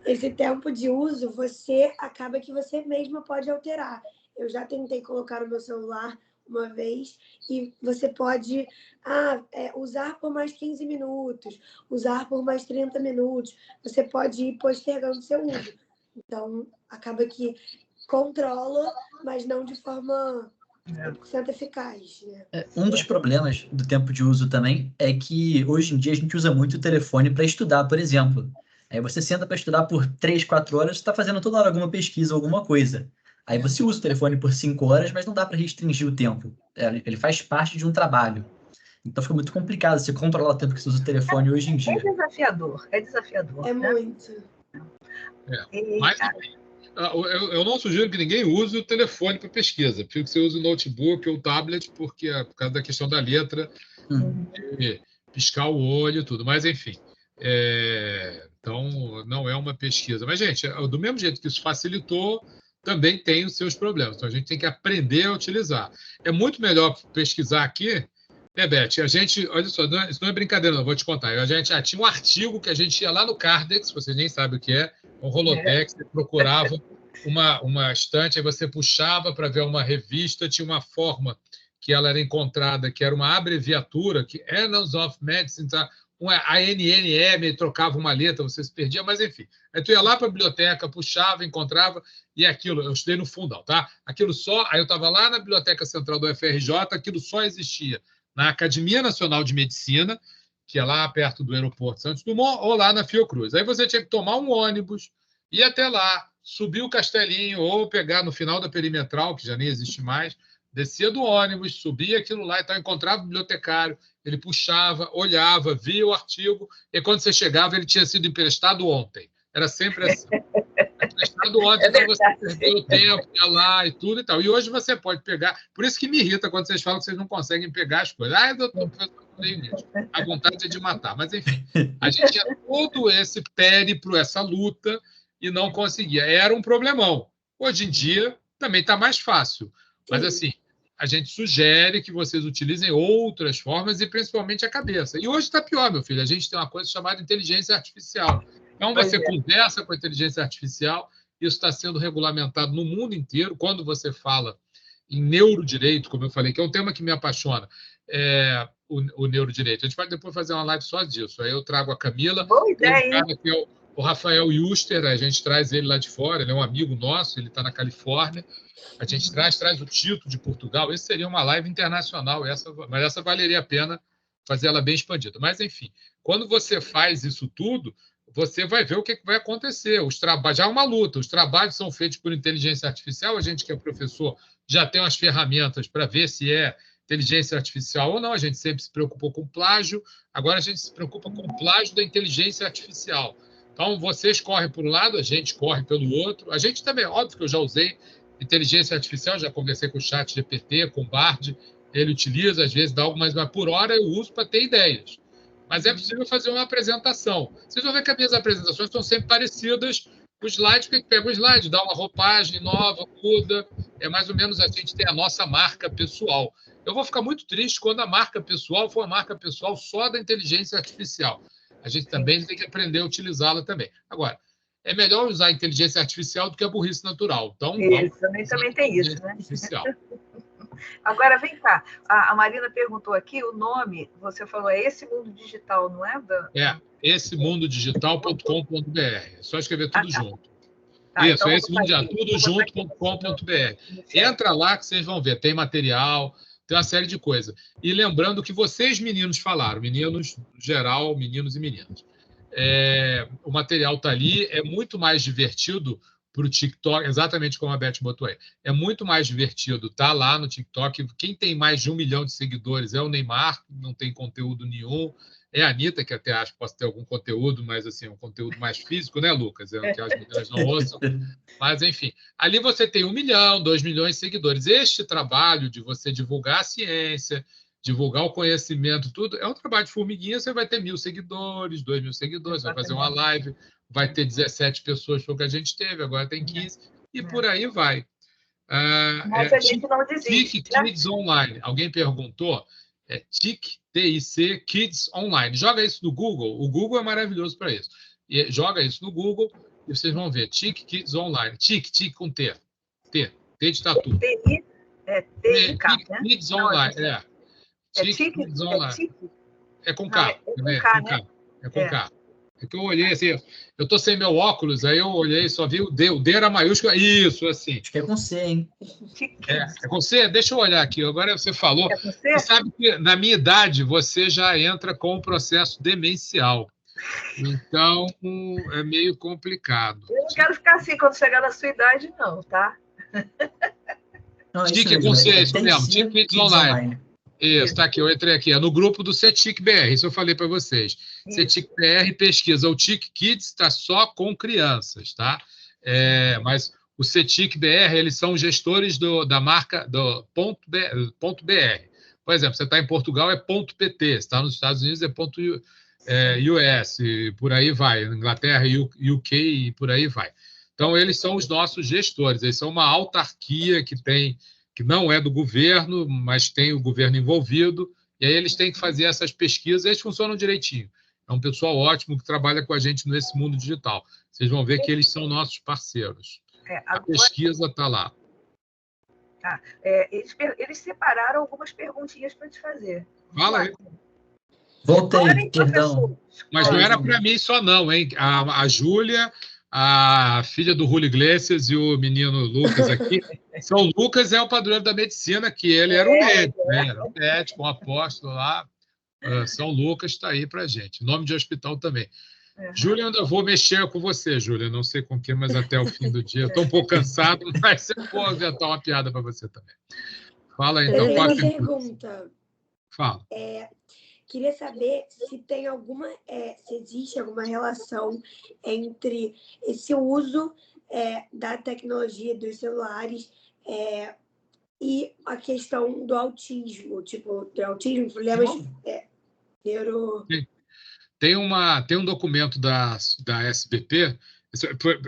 Esse tempo de uso, você acaba que você mesma pode alterar. Eu já tentei colocar no meu celular uma vez e você pode usar por mais 15 minutos, usar por mais 30 minutos. Você pode ir postergando seu uso. Então, acaba que controla, mas não de forma 100% eficaz. Né? Um dos problemas do tempo de uso também é que hoje em dia a gente usa muito o telefone para estudar, por exemplo. Aí você senta para estudar por 3, 4 horas, você está fazendo toda hora alguma pesquisa, alguma coisa. Aí você usa o telefone por 5 horas, mas não dá para restringir o tempo. Ele faz parte de um trabalho. Então fica muito complicado você controlar o tempo que você usa o telefone hoje em dia. É desafiador. É né? muito. Mas eu não sugiro que ninguém use o telefone para pesquisa. Prefiro que você use o notebook ou o tablet, porque por causa da questão da letra, de piscar o olho e tudo. Mas, enfim, então não é uma pesquisa. Mas, gente, do mesmo jeito que isso facilitou, também tem os seus problemas. Então, a gente tem que aprender a utilizar. É muito melhor pesquisar aqui, né, Beth? A gente, olha só, isso não é brincadeira, não, vou te contar. A gente já tinha um artigo que a gente ia lá no Cardex, vocês nem sabem o que é, um Rolodex, você procurava uma estante, aí você puxava para ver uma revista, tinha uma forma que ela era encontrada, que era uma abreviatura, que Annals of Medicine, tá? A ANNM, trocava uma letra, você se perdia, mas enfim. Aí tu ia lá para a biblioteca, puxava, encontrava, e aquilo, eu estudei no Fundão, tá? Aquilo só, aí eu estava lá na Biblioteca Central do UFRJ, aquilo só existia na Academia Nacional de Medicina, que é lá perto do aeroporto Santos Dumont, ou lá na Fiocruz. Aí você tinha que tomar um ônibus, ir até lá, subir o Castelinho, ou pegar no final da Perimetral, que já nem existe mais, descia do ônibus, subia aquilo lá, então encontrava o bibliotecário, ele puxava, olhava, via o artigo, e quando você chegava, ele tinha sido emprestado ontem. Era sempre assim. Emprestado ontem, então você perdeu o tempo, ia lá e tudo e tal. E hoje você pode pegar. Por isso que me irrita quando vocês falam que vocês não conseguem pegar as coisas. Doutor, a vontade é de matar. Mas, enfim, a gente tinha todo esse périplo, essa luta, e não conseguia. Era um problemão. Hoje em dia, também está mais fácil. Mas, assim, a gente sugere que vocês utilizem outras formas e principalmente a cabeça. E hoje está pior, meu filho. A gente tem uma coisa chamada inteligência artificial. Então, você conversa com a inteligência artificial, isso está sendo regulamentado no mundo inteiro. Quando você fala em neurodireito, como eu falei, que é um tema que me apaixona, o neurodireito. A gente vai depois fazer uma live só disso. Aí eu trago a Camila, boa ideia, que é O Rafael Yuster, a gente traz ele lá de fora, ele é um amigo nosso, ele está na Califórnia. A gente traz o Tito de Portugal. Esse seria uma live internacional, mas essa valeria a pena fazer ela bem expandida. Mas, enfim, quando você faz isso tudo, você vai ver o que vai acontecer. Já é uma luta. Os trabalhos são feitos por inteligência artificial. A gente que é professor já tem umas ferramentas para ver se é inteligência artificial ou não. A gente sempre se preocupou com plágio. Agora a gente se preocupa com o plágio da inteligência artificial. Então, vocês correm por um lado, a gente corre pelo outro. A gente também, óbvio que eu já usei inteligência artificial, já conversei com o chat GPT, com o Bard, ele utiliza, às vezes dá algo, mas por hora eu uso para ter ideias. Mas é possível fazer uma apresentação. Vocês vão ver que as minhas apresentações estão sempre parecidas. O slide, porque pega o slide, dá uma roupagem nova, muda. É mais ou menos a gente tem a nossa marca pessoal. Eu vou ficar muito triste quando a marca pessoal for a marca pessoal só da inteligência artificial. A gente também tem que aprender a utilizá-la também. Agora, é melhor usar a inteligência artificial do que a burrice natural. Então, isso, também tem isso, né? Artificial. Agora, vem cá. A Marina perguntou aqui, o nome, você falou, é Esse Mundo Digital, não é? É, essemundodigital.com.br. É só escrever tudo junto. Tá, Isso, então, esse mundo tudo junto.com.br. Entra lá que vocês vão ver, tem material, tem uma série de coisas. E lembrando que vocês, meninos, falaram, meninos, no geral, meninos e meninas. O material está ali, é muito mais divertido para o TikTok, exatamente como a Beth botou aí. É muito mais divertido estar lá no TikTok. Quem tem mais de 1 milhão de seguidores é o Neymar, não tem conteúdo nenhum. É a Anitta, que até acho que possa ter algum conteúdo, mas assim, um conteúdo mais físico, né, Lucas? É o que as meninas não ouçam. Mas, enfim, ali você tem 1 milhão, 2 milhões de seguidores. Este trabalho de você divulgar a ciência, divulgar o conhecimento, tudo, é um trabalho de formiguinha. Você vai ter 1.000 seguidores, 2.000 seguidores, vai fazer uma live, vai ter 17 pessoas, foi o que a gente teve, agora tem 15, e por aí vai. Mas a gente não desiste. TIC Kids Online. Alguém perguntou? TIC, TIC Kids Online. Joga isso no Google. O Google é maravilhoso para isso. Joga isso no Google e vocês vão ver. TIC Kids Online. TIC com T. T de tatu. TIC, né? Kids Online. TIC Kids Online. É com K. É com K. É que eu olhei assim, eu estou sem meu óculos, aí eu olhei e só vi o D. O D era maiúsculo. Isso, assim. Acho que é com C, hein? É com C? Deixa eu olhar aqui. Agora você falou. É com C? Você sabe que na minha idade você já entra com um processo demencial. Então, é meio complicado. Eu não quero ficar assim quando chegar na sua idade, não, tá? TIC com C, isso mesmo. TIC Kids Online. Isso, está aqui, eu entrei aqui. É no grupo do CETIC BR, isso eu falei para vocês. CETIC BR pesquisa. O TIC Kids está só com crianças, tá? Mas o CETIC BR, eles são gestores da marca do .br. Por exemplo, você está em Portugal, é .pt. Você está nos Estados Unidos, é .us, e por aí vai. Inglaterra, UK e por aí vai. Então, eles são os nossos gestores. Eles são uma autarquia que não é do governo, mas tem o governo envolvido, e aí eles têm que fazer essas pesquisas, e eles funcionam direitinho. É um pessoal ótimo que trabalha com a gente nesse mundo digital. Vocês vão ver que eles são nossos parceiros. A pesquisa está lá. Eles separaram algumas perguntinhas para te fazer. Fala aí. Voltei, perdão. Mas não era para mim só não, hein? A Júlia, a filha do Julio Iglesias e o menino Lucas aqui. São Lucas é o padroeiro da medicina, que ele era um médico, né? Era um médico, um apóstolo lá. São Lucas está aí para a gente. Nome de hospital também. Júlia, eu ainda vou mexer com você, Júlia. Não sei com o que, mas até o fim do dia. Estou um pouco cansado, mas eu vou inventar uma piada para você também. Fala aí, então. Eu tenho uma pergunta. Fala. Queria saber se tem se existe alguma relação entre esse uso da tecnologia dos celulares e a questão do autismo, problemas neuro... Tem um documento da SBP,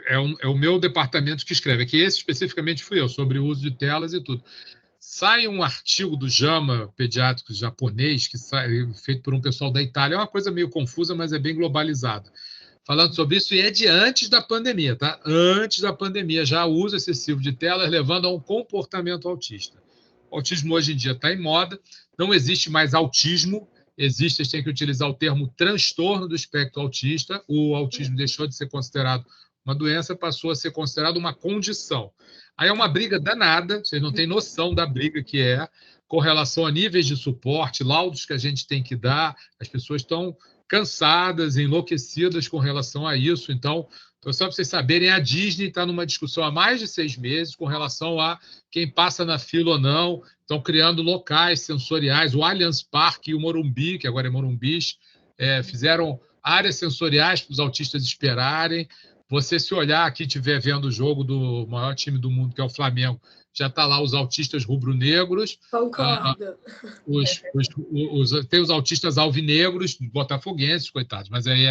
é o meu departamento que escreve, que esse especificamente fui eu, sobre o uso de telas e tudo. Sai um artigo do JAMA pediátrico japonês, feito por um pessoal da Itália, é uma coisa meio confusa, mas é bem globalizada, falando sobre isso, e é de antes da pandemia, tá? Antes da pandemia, já o uso excessivo de telas levando a um comportamento autista. O autismo hoje em dia está em moda, não existe mais autismo, existe, a gente tem que utilizar o termo transtorno do espectro autista. O autismo deixou de ser considerado uma doença, passou a ser considerado uma condição. Aí é uma briga danada, vocês não têm noção da briga que é, com relação a níveis de suporte, laudos que a gente tem que dar, as pessoas estão cansadas, enlouquecidas com relação a isso. Então, só para vocês saberem, a Disney está numa discussão há mais de 6 meses com relação a quem passa na fila ou não. Estão criando locais sensoriais. O Allianz Parque e o Morumbi, que agora é Morumbis, fizeram áreas sensoriais para os autistas esperarem. Você, se olhar aqui, estiver vendo o jogo do maior time do mundo, que é o Flamengo, já está lá os autistas rubro-negros. Concordo. Tem os autistas alvinegros, botafoguenses, coitados, mas aí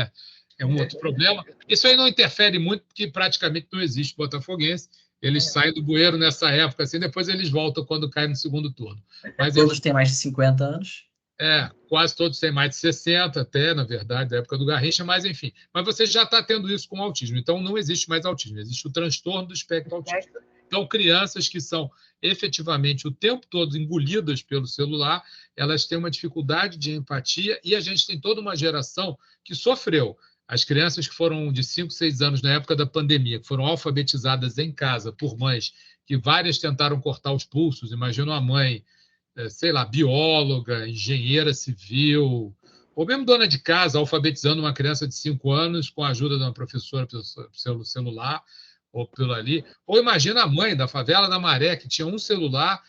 é um outro problema. Isso aí não interfere muito, porque praticamente não existe botafoguense. Eles saem do bueiro nessa época, assim, depois eles voltam quando caem no segundo turno. Mas todos têm mais de 50 anos? Quase todos têm mais de 60, até, na verdade, da época do Garrincha, mas enfim. Mas você já está tendo isso com autismo. Então, não existe mais autismo, existe o transtorno do espectro autista. Então, crianças que são efetivamente o tempo todo engolidas pelo celular, elas têm uma dificuldade de empatia e a gente tem toda uma geração que sofreu. As crianças que foram de 5, 6 anos na época da pandemia, que foram alfabetizadas em casa por mães, que várias tentaram cortar os pulsos. Imagina uma mãe, sei lá, bióloga, engenheira civil, ou mesmo dona de casa, alfabetizando uma criança de 5 anos com a ajuda de uma professora pelo celular, ou pelo ali. Ou imagina a mãe da favela da Maré, que tinha um celular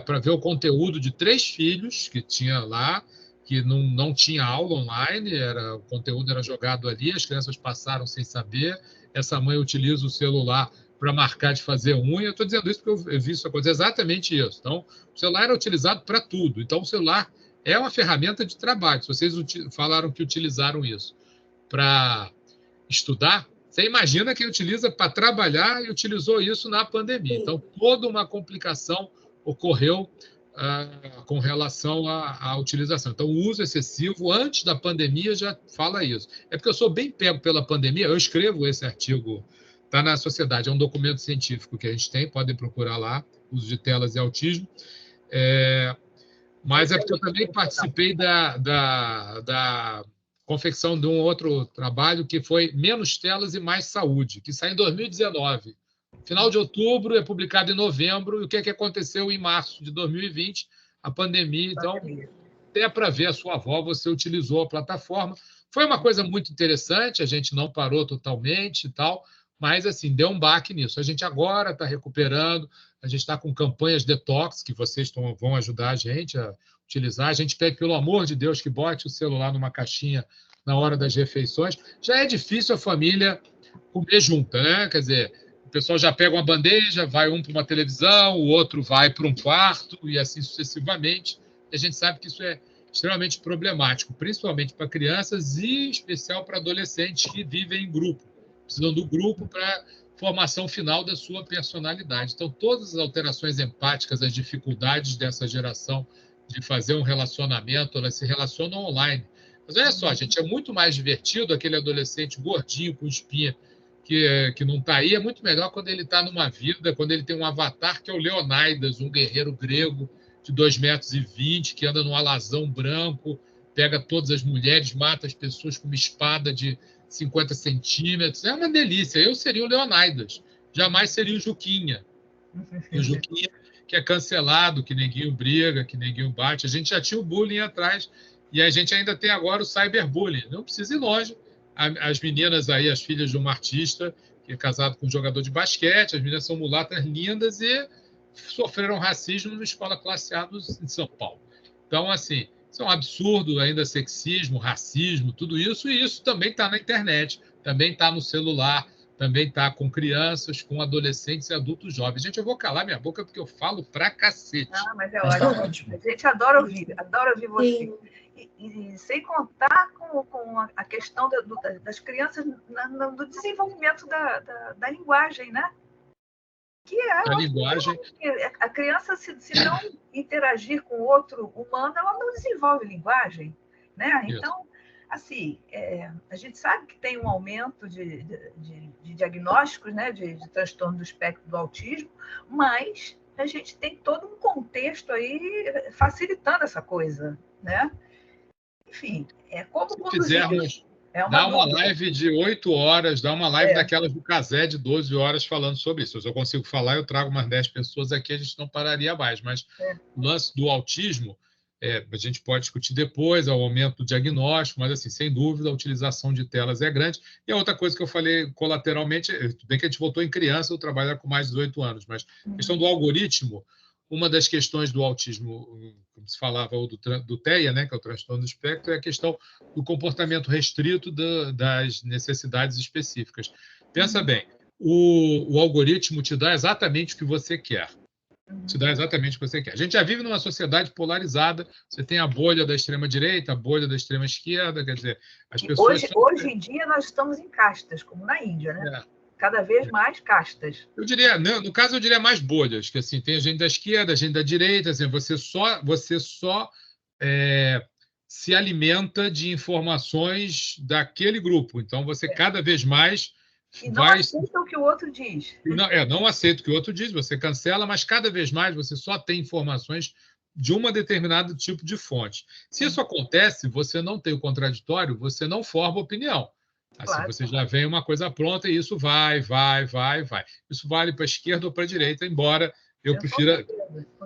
para ver o conteúdo de 3 filhos que tinha lá, que não tinha aula online, o conteúdo era jogado ali, as crianças passaram sem saber, essa mãe utiliza o celular para marcar de fazer unha. Eu estou dizendo isso porque eu vi isso acontecer, exatamente isso. Então, o celular era utilizado para tudo. Então, o celular é uma ferramenta de trabalho. Se vocês falaram que utilizaram isso para estudar, você imagina quem utiliza para trabalhar e utilizou isso na pandemia. Então, toda uma complicação ocorreu com relação à utilização. Então, o uso excessivo, antes da pandemia, já fala isso. É porque eu sou bem pego pela pandemia, eu escrevo esse artigo, está na Sociedade, é um documento científico que a gente tem, podem procurar lá, uso de telas e autismo. Mas é porque eu também participei da confecção de um outro trabalho que foi Menos Telas e Mais Saúde, que sai em 2019. Final de outubro, é publicado em novembro, e o que aconteceu em março de 2020? A pandemia. Então, até para ver a sua avó, você utilizou a plataforma. Foi uma coisa muito interessante, a gente não parou totalmente e tal, mas assim, deu um baque nisso. A gente agora está recuperando, a gente está com campanhas detox, que vocês vão ajudar a gente a utilizar. A gente pede, pelo amor de Deus, que bote o celular numa caixinha na hora das refeições. Já é difícil a família comer junta, né? Quer dizer, o pessoal já pega uma bandeja, vai um para uma televisão, o outro vai para um quarto e assim sucessivamente. E a gente sabe que isso é extremamente problemático, principalmente para crianças e, em especial, para adolescentes que vivem em grupo, precisam do grupo para formação final da sua personalidade. Então, todas as alterações empáticas, as dificuldades dessa geração de fazer um relacionamento, elas se relacionam online. Mas olha só, gente, é muito mais divertido aquele adolescente gordinho com espinha que não está aí. É muito melhor quando ele está numa vida, quando ele tem um avatar que é o Leonidas, um guerreiro grego de 2,20 metros, que anda num alazão branco, pega todas as mulheres, mata as pessoas com uma espada de 50 centímetros. É uma delícia. Eu seria o Leonidas. Jamais seria o Juquinha. O Juquinha, que é cancelado, que neguinho briga, que neguinho bate. A gente já tinha o bullying atrás e a gente ainda tem agora o cyberbullying. Não precisa ir longe. As meninas aí, as filhas de um artista que é casado com um jogador de basquete, as meninas são mulatas lindas e sofreram racismo na escola classe A em São Paulo. Então, assim, isso é um absurdo, ainda sexismo, racismo, tudo isso, e isso também está na internet, também está no celular, também está com crianças, com adolescentes e adultos jovens. Gente, eu vou calar minha boca porque eu falo pra cacete. Mas é ótimo. A gente adora ouvir você. E sem contar com a questão das crianças no desenvolvimento da linguagem, né? Que é a linguagem. A criança, se não interagir com outro humano, ela não desenvolve linguagem, né? Então, assim, a gente sabe que tem um aumento de diagnósticos, né, de transtorno do espectro do autismo, mas a gente tem todo um contexto aí facilitando essa coisa, né? enfim, é como Se conduzir. fizermos, É dá uma dúvida. live de 8 horas, dá uma live daquelas do Casé de 12 horas falando sobre isso. Se eu consigo falar, eu trago umas 10 pessoas aqui, a gente não pararia mais. Mas o lance do autismo, a gente pode discutir depois, ao aumento do diagnóstico, mas, assim, sem dúvida, a utilização de telas é grande. E a outra coisa que eu falei colateralmente, tudo bem que a gente voltou em criança, eu trabalho com mais de 18 anos, mas a questão do algoritmo, uma das questões do autismo, como se falava, ou do TEA, né, que é o transtorno do espectro, é a questão do comportamento restrito das necessidades específicas. Pensa bem, o algoritmo te dá exatamente o que você quer. Te dá exatamente o que você quer. A gente já vive numa sociedade polarizada, você tem a bolha da extrema-direita, a bolha da extrema-esquerda, quer dizer, as pessoas... Hoje em dia nós estamos em castas, como na Índia, né? Cada vez mais castas. Eu diria, no caso, eu diria mais bolhas, que assim, tem a gente da esquerda, a gente da direita, assim, você só se alimenta de informações daquele grupo. Então, você cada vez mais e não aceita o que o outro diz. Não aceita o que o outro diz, você cancela, mas cada vez mais você só tem informações de um determinado tipo de fonte. Se isso acontece, você não tem o contraditório, você não forma opinião. Assim, claro. Você já vem uma coisa pronta e isso vai. Isso vale para a esquerda ou para a direita, embora eu prefira...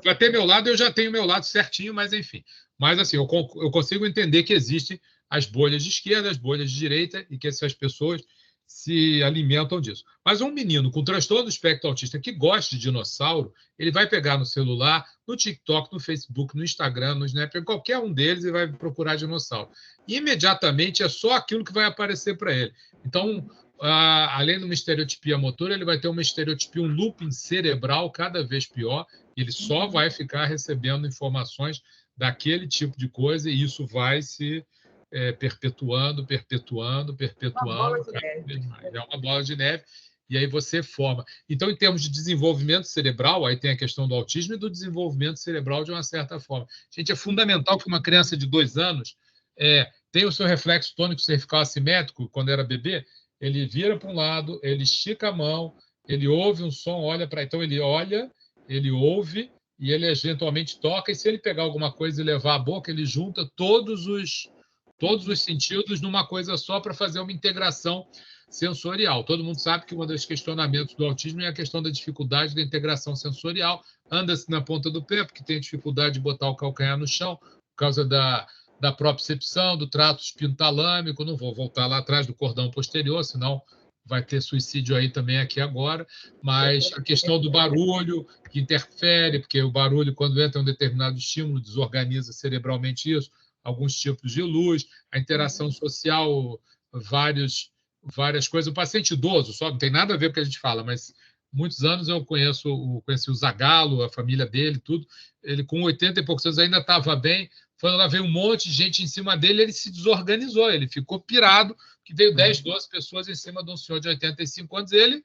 Para ter meu lado, eu já tenho meu lado certinho, mas enfim. Mas assim, eu consigo entender que existem as bolhas de esquerda, as bolhas de direita, e que essas pessoas se alimentam disso. Mas um menino com transtorno do espectro autista que gosta de dinossauro, ele vai pegar no celular, no TikTok, no Facebook, no Instagram, no Snap, em qualquer um deles, e vai procurar dinossauro. E imediatamente é só aquilo que vai aparecer para ele. Então, além de uma estereotipia motora, ele vai ter uma estereotipia, um looping cerebral cada vez pior, e ele só vai ficar recebendo informações daquele tipo de coisa, e isso vai se perpetuando. É uma bola de neve, e aí você forma. Então, em termos de desenvolvimento cerebral, aí tem a questão do autismo e do desenvolvimento cerebral de uma certa forma. Gente, é fundamental que uma criança de 2 anos tenha o seu reflexo tônico cervical assimétrico quando era bebê, ele vira para um lado, ele estica a mão, ele ouve um som, olha para... Então, ele olha, ele ouve, e ele eventualmente toca, e se ele pegar alguma coisa e levar à boca, ele junta todos os sentidos numa coisa só para fazer uma integração sensorial. Todo mundo sabe que um dos questionamentos do autismo é a questão da dificuldade da integração sensorial. Anda-se na ponta do pé, porque tem dificuldade de botar o calcanhar no chão, por causa da propriocepção, do trato espinotalâmico. Não vou voltar lá atrás do cordão posterior, senão vai ter suicídio aí também aqui agora. Mas a questão do barulho, que interfere, porque o barulho, quando entra em um determinado estímulo, desorganiza cerebralmente isso, alguns tipos de luz, a interação social, várias coisas. O paciente idoso, só não tem nada a ver com o que a gente fala, mas muitos anos eu conheci o Zagallo, a família dele, tudo. Ele, com 80 e poucos anos, ainda estava bem. Quando lá veio um monte de gente em cima dele, ele se desorganizou, ele ficou pirado, que veio 10, 12 pessoas em cima de um senhor de 85 anos, ele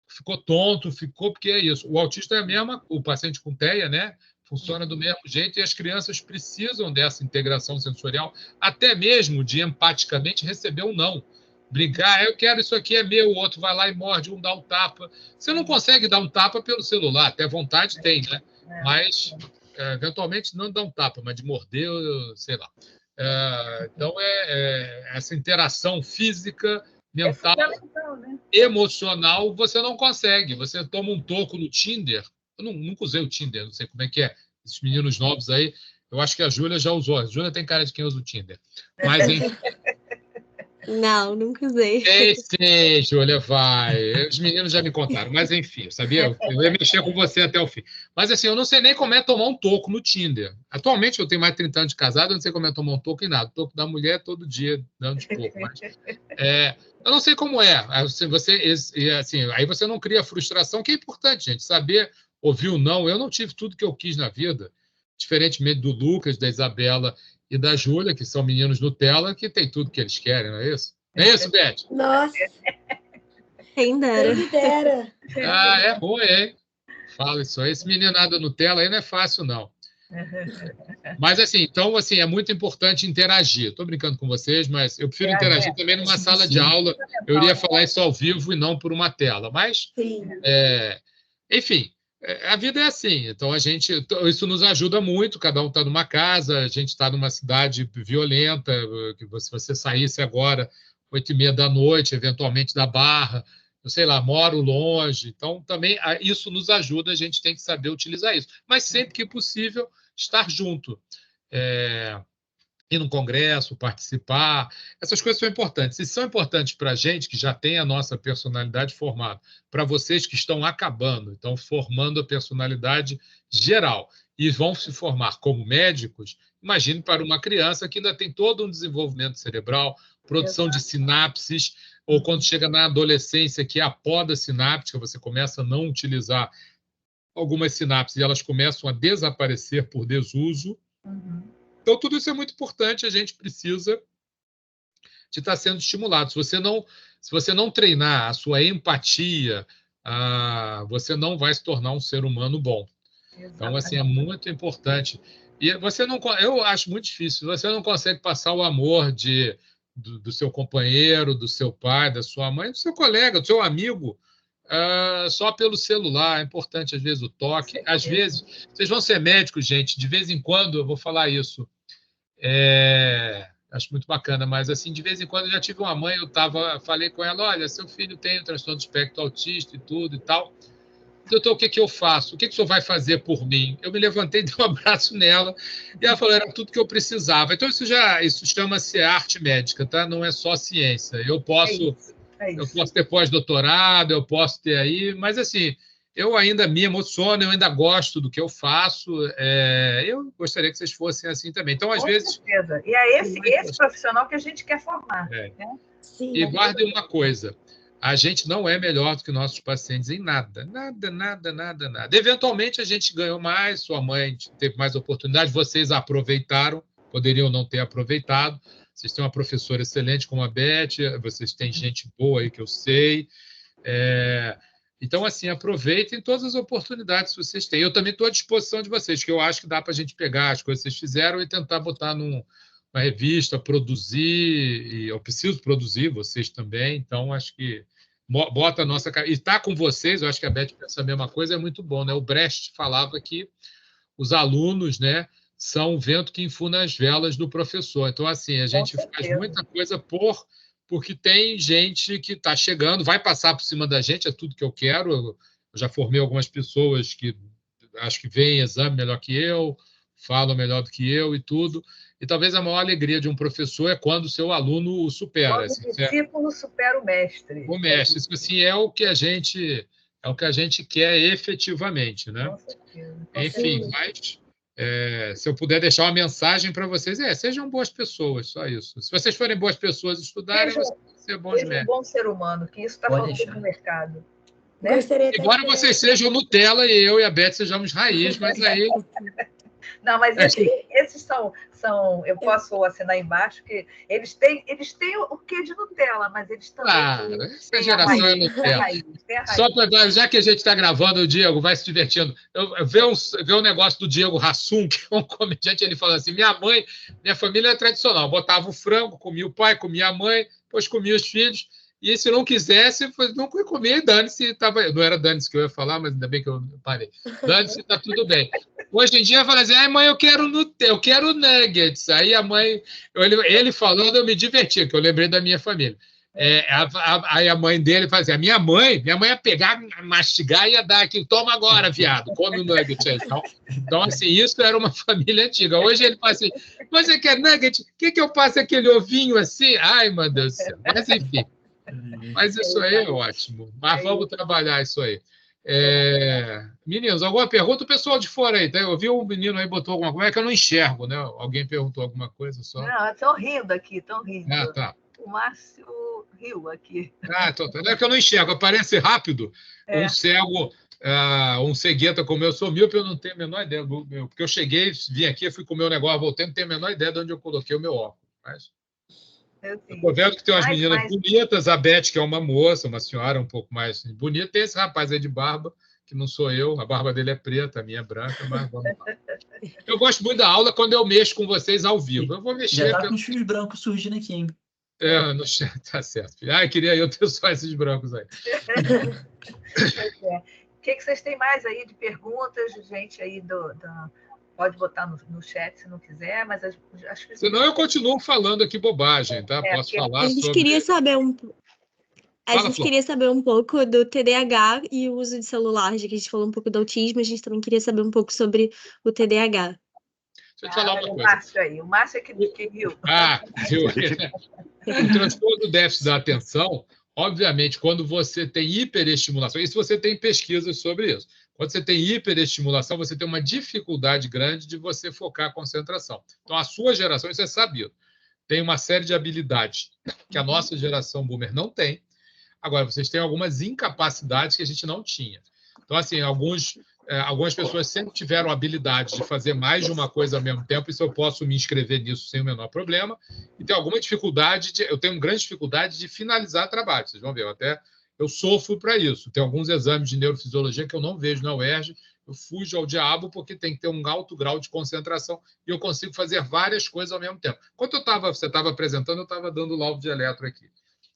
ficou tonto, porque é isso. O autista é a mesma, o paciente com TEA, né? Funciona do mesmo jeito, e as crianças precisam dessa integração sensorial, até mesmo de empaticamente receber um não. Brincar, eu quero isso aqui, é meu, o outro vai lá e morde, um dá um tapa. Você não consegue dar um tapa pelo celular, até vontade tem, né? Mas, eventualmente, não dá um tapa, mas de morder, sei lá. Então, essa interação física, mental, né? Emocional, você não consegue. Você toma um toco no Tinder. Eu nunca usei o Tinder, não sei como é que é. Esses meninos novos aí, eu acho que a Júlia já usou. A Júlia tem cara de quem usa o Tinder. Mas, enfim... Não, nunca usei. Sei, Júlia, vai. Os meninos já me contaram, mas enfim, sabia? Eu ia mexer com você até o fim. Mas assim, eu não sei nem como é tomar um toco no Tinder. Atualmente eu tenho mais de 30 anos de casado, eu não sei como é tomar um toco em nada. O toco da mulher é todo dia, dando de pouco. Mas, eu não sei como é. Aí você não cria frustração, que é importante, gente. Saber ouvir o não. Eu não tive tudo que eu quis na vida, diferentemente do Lucas, da Isabela e da Júlia, que são meninos Nutella, que tem tudo que eles querem, não é isso? Não é isso, Beth? Nossa! Quem dera. Quem dera. É ruim, hein? Fala isso aí. Esse meninada Nutella aí não é fácil, não. Mas, assim, então, assim, é muito importante interagir. Estou brincando com vocês, mas eu prefiro interagir também numa sala de aula. Eu iria falar isso ao vivo e não por uma tela. Mas, enfim, A vida é assim. Então, isso nos ajuda muito. Cada um está numa casa, a gente está numa cidade violenta, que se você saísse agora, 8h30 da noite, eventualmente da Barra, eu sei lá, moro longe. Então, também isso nos ajuda, a gente tem que saber utilizar isso. Mas sempre que possível, estar junto. Ir no congresso, participar, essas coisas são importantes. E são importantes para a gente, que já tem a nossa personalidade formada, para vocês que estão acabando, estão formando a personalidade geral e vão se formar como médicos, imagine para uma criança que ainda tem todo um desenvolvimento cerebral, produção de sinapses, ou quando chega na adolescência, que é a poda sináptica, você começa a não utilizar algumas sinapses e elas começam a desaparecer por desuso. Então, tudo isso é muito importante, a gente precisa de estar sendo estimulado. Se você não treinar a sua empatia, você não vai se tornar um ser humano bom. Então, assim, é muito importante. E eu acho muito difícil, você não consegue passar o amor do seu companheiro, do seu pai, da sua mãe, do seu colega, do seu amigo, só pelo celular. É importante, às vezes, o toque. Às vezes, vocês vão ser médicos, gente, de vez em quando, eu vou falar isso, acho muito bacana, mas assim, de vez em quando eu já tive uma mãe, falei com ela, olha, seu filho tem o transtorno do espectro autista e tudo e tal. Doutor, o que eu faço? O que o senhor vai fazer por mim? Eu me levantei, dei um abraço nela, e ela falou, era tudo que eu precisava. Então, isso chama-se arte médica, tá? Não é só ciência. Eu posso ter pós-doutorado, eu posso ter aí, mas assim, eu ainda me emociono, eu ainda gosto do que eu faço, eu gostaria que vocês fossem assim também. Então, às vezes... certeza. E é esse profissional que a gente quer formar. Né? Sim, e guardem uma coisa, a gente não é melhor do que nossos pacientes em nada. Nada, nada, nada, nada. Eventualmente, a gente ganhou mais, sua mãe teve mais oportunidade, vocês aproveitaram, poderiam não ter aproveitado. Vocês têm uma professora excelente como a Beth, vocês têm gente boa aí que eu sei. Então, assim, aproveitem todas as oportunidades que vocês têm. Eu também estou à disposição de vocês, que eu acho que dá para a gente pegar as coisas que vocês fizeram e tentar botar numa revista, produzir, e eu preciso produzir, vocês também, então acho que bota a nossa... E está com vocês, eu acho que a Beth pensa a mesma coisa, é muito bom, né? O Brecht falava que os alunos, né, são o vento que enfuna as velas do professor. Então, assim, a gente faz muita coisa porque tem gente que está chegando, vai passar por cima da gente, é tudo que eu quero. Eu já formei algumas pessoas que acho que veem exame melhor que eu, falam melhor do que eu e tudo. E talvez a maior alegria de um professor é quando o seu aluno o supera. Quando o discípulo supera o mestre. O mestre. Isso assim, é o que a gente quer efetivamente, né? Com certeza. Enfim, mas se eu puder deixar uma mensagem para vocês, sejam boas pessoas, só isso. Se vocês forem boas pessoas estudarem, vocês vão ser bons médicos. Um bom ser humano, que isso está faltando no mercado. Né? Embora vocês sejam Nutella e eu e a Beth sejamos raiz, mas aí... Não, mas esses são, eu posso assinar embaixo, que eles têm o quê de Nutella, mas eles também... Claro, essa geração é Nutella. Só para, já que a gente está gravando, o Diego vai se divertindo. Vê um negócio do Diego Hassum, que é um comediante, ele falou assim, minha família é tradicional, botava o frango, comia o pai, comia a mãe, depois comia os filhos, e se não quisesse, não comia, dane-se. Não era dane-se que eu ia falar, mas ainda bem que eu parei. Dane-se, está tudo bem. Hoje em dia, fala assim, mãe, eu quero nuggets. Aí a mãe, ele falando, eu me diverti, porque eu lembrei da minha família. Aí a mãe dele fazia, a minha mãe ia pegar, mastigar e ia dar aqui, toma agora, viado, come o nugget aí. Então, assim, isso era uma família antiga. Hoje ele fala assim, você quer nugget? Que eu faço aquele ovinho assim? Ai, meu Deus do céu. Mas, enfim. Mas isso aí é ótimo. Mas vamos trabalhar isso aí. Meninos, alguma pergunta? O pessoal de fora aí, tá? Eu vi um menino aí botou alguma coisa, que eu não enxergo, né? Alguém perguntou alguma coisa só. Não, estão rindo aqui, estão rindo. Tá. O Márcio riu aqui. É que eu não enxergo, aparece rápido. Um cego, um cegueta como eu sou míope, eu não tenho a menor ideia do meu. Porque eu cheguei, vim aqui, fui comer um negócio, voltei, não tenho a menor ideia de onde eu coloquei o meu óculos. Mas... Eu estou vendo que tem umas meninas bonitas, a Beth, que é uma moça, uma senhora um pouco mais bonita, tem esse rapaz aí de barba, que não sou eu, a barba dele é preta, a minha é branca, mas vamos lá. Eu gosto muito da aula quando eu mexo com vocês ao vivo. Eu vou mexer... Já tá com os fios brancos surgindo aqui, hein? No chat, tá certo. Queria eu ter só esses brancos aí. O que vocês têm mais aí de perguntas, gente aí pode botar no chat se não quiser, mas acho que... Senão eu continuo falando aqui bobagem, tá? Posso falar a gente sobre... queria saber A gente queria saber um pouco do TDAH e o uso de celular, já que a gente falou um pouco do autismo, a gente também queria saber um pouco sobre o TDAH. Deixa eu te falar uma coisa. O Márcio é que viu. Viu? O transtorno do déficit da atenção, obviamente, quando você tem hiperestimulação, e se você tem pesquisas sobre isso, quando você tem hiperestimulação, você tem uma dificuldade grande de você focar a concentração. Então, a sua geração, isso é sabido, tem uma série de habilidades que a nossa geração boomer não tem. Agora, vocês têm algumas incapacidades que a gente não tinha. Então, assim, algumas pessoas sempre tiveram a habilidade de fazer mais de uma coisa ao mesmo tempo, isso eu posso me inscrever nisso sem o menor problema. E tem alguma dificuldade, eu tenho grande dificuldade de finalizar trabalho, vocês vão ver, eu sofro para isso. Tem alguns exames de neurofisiologia que eu não vejo na UERJ, eu fujo ao diabo porque tem que ter um alto grau de concentração e eu consigo fazer várias coisas ao mesmo tempo. Enquanto você estava apresentando, eu estava dando laudo de eletro aqui.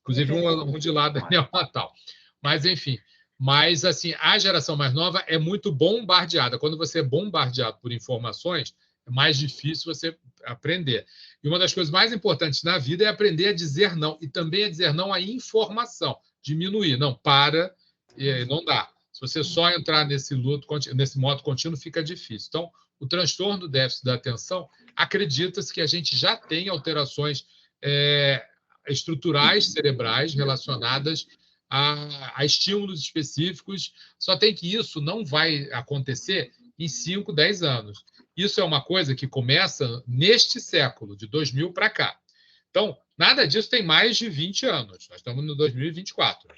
Inclusive um de lá da neonatal. Mas, enfim. Mas, assim, a geração mais nova é muito bombardeada. Quando você é bombardeado por informações, é mais difícil você aprender. E uma das coisas mais importantes na vida é aprender a dizer não. E também a dizer não à informação. Diminuir. Não, não dá. Se você só entrar nesse modo contínuo, fica difícil. Então, o transtorno do déficit da atenção, acredita-se que a gente já tem alterações estruturais cerebrais relacionadas a estímulos específicos, só tem que isso não vai acontecer em 5, 10 anos. Isso é uma coisa que começa neste século, de 2000 para cá. Então, nada disso tem mais de 20 anos. Nós estamos no 2024.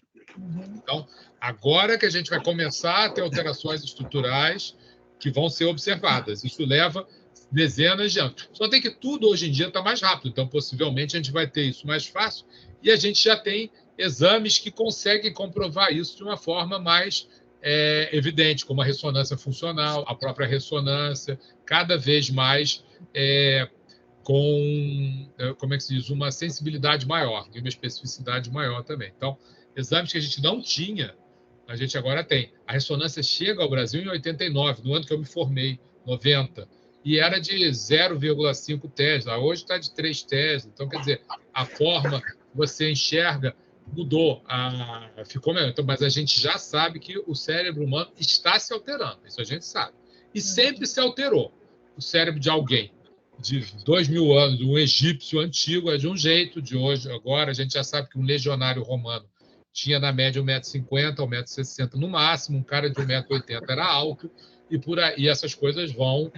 Então, agora que a gente vai começar a ter alterações estruturais que vão ser observadas. Isso leva dezenas de anos. Só tem que tudo hoje em dia está mais rápido, então possivelmente a gente vai ter isso mais fácil e a gente já tem exames que conseguem comprovar isso de uma forma mais evidente, como a ressonância funcional, a própria ressonância, cada vez mais com, como é que se diz, uma sensibilidade maior e uma especificidade maior também. Então, exames que a gente não tinha, a gente agora tem. A ressonância chega ao Brasil em 89, no ano que eu me formei, 90, e era de 0,5 Tesla, hoje está de 3 Tesla. Então, quer dizer, a forma que você enxerga mudou, ficou melhor. Então, mas a gente já sabe que o cérebro humano está se alterando, isso a gente sabe. E sempre se alterou. O cérebro de alguém de 2.000 anos, um egípcio antigo, é de um jeito, de hoje, agora a gente já sabe que um legionário romano tinha na média 1,50 m, 1,60 m no máximo, um cara de 1,80 m era alto, e essas coisas vão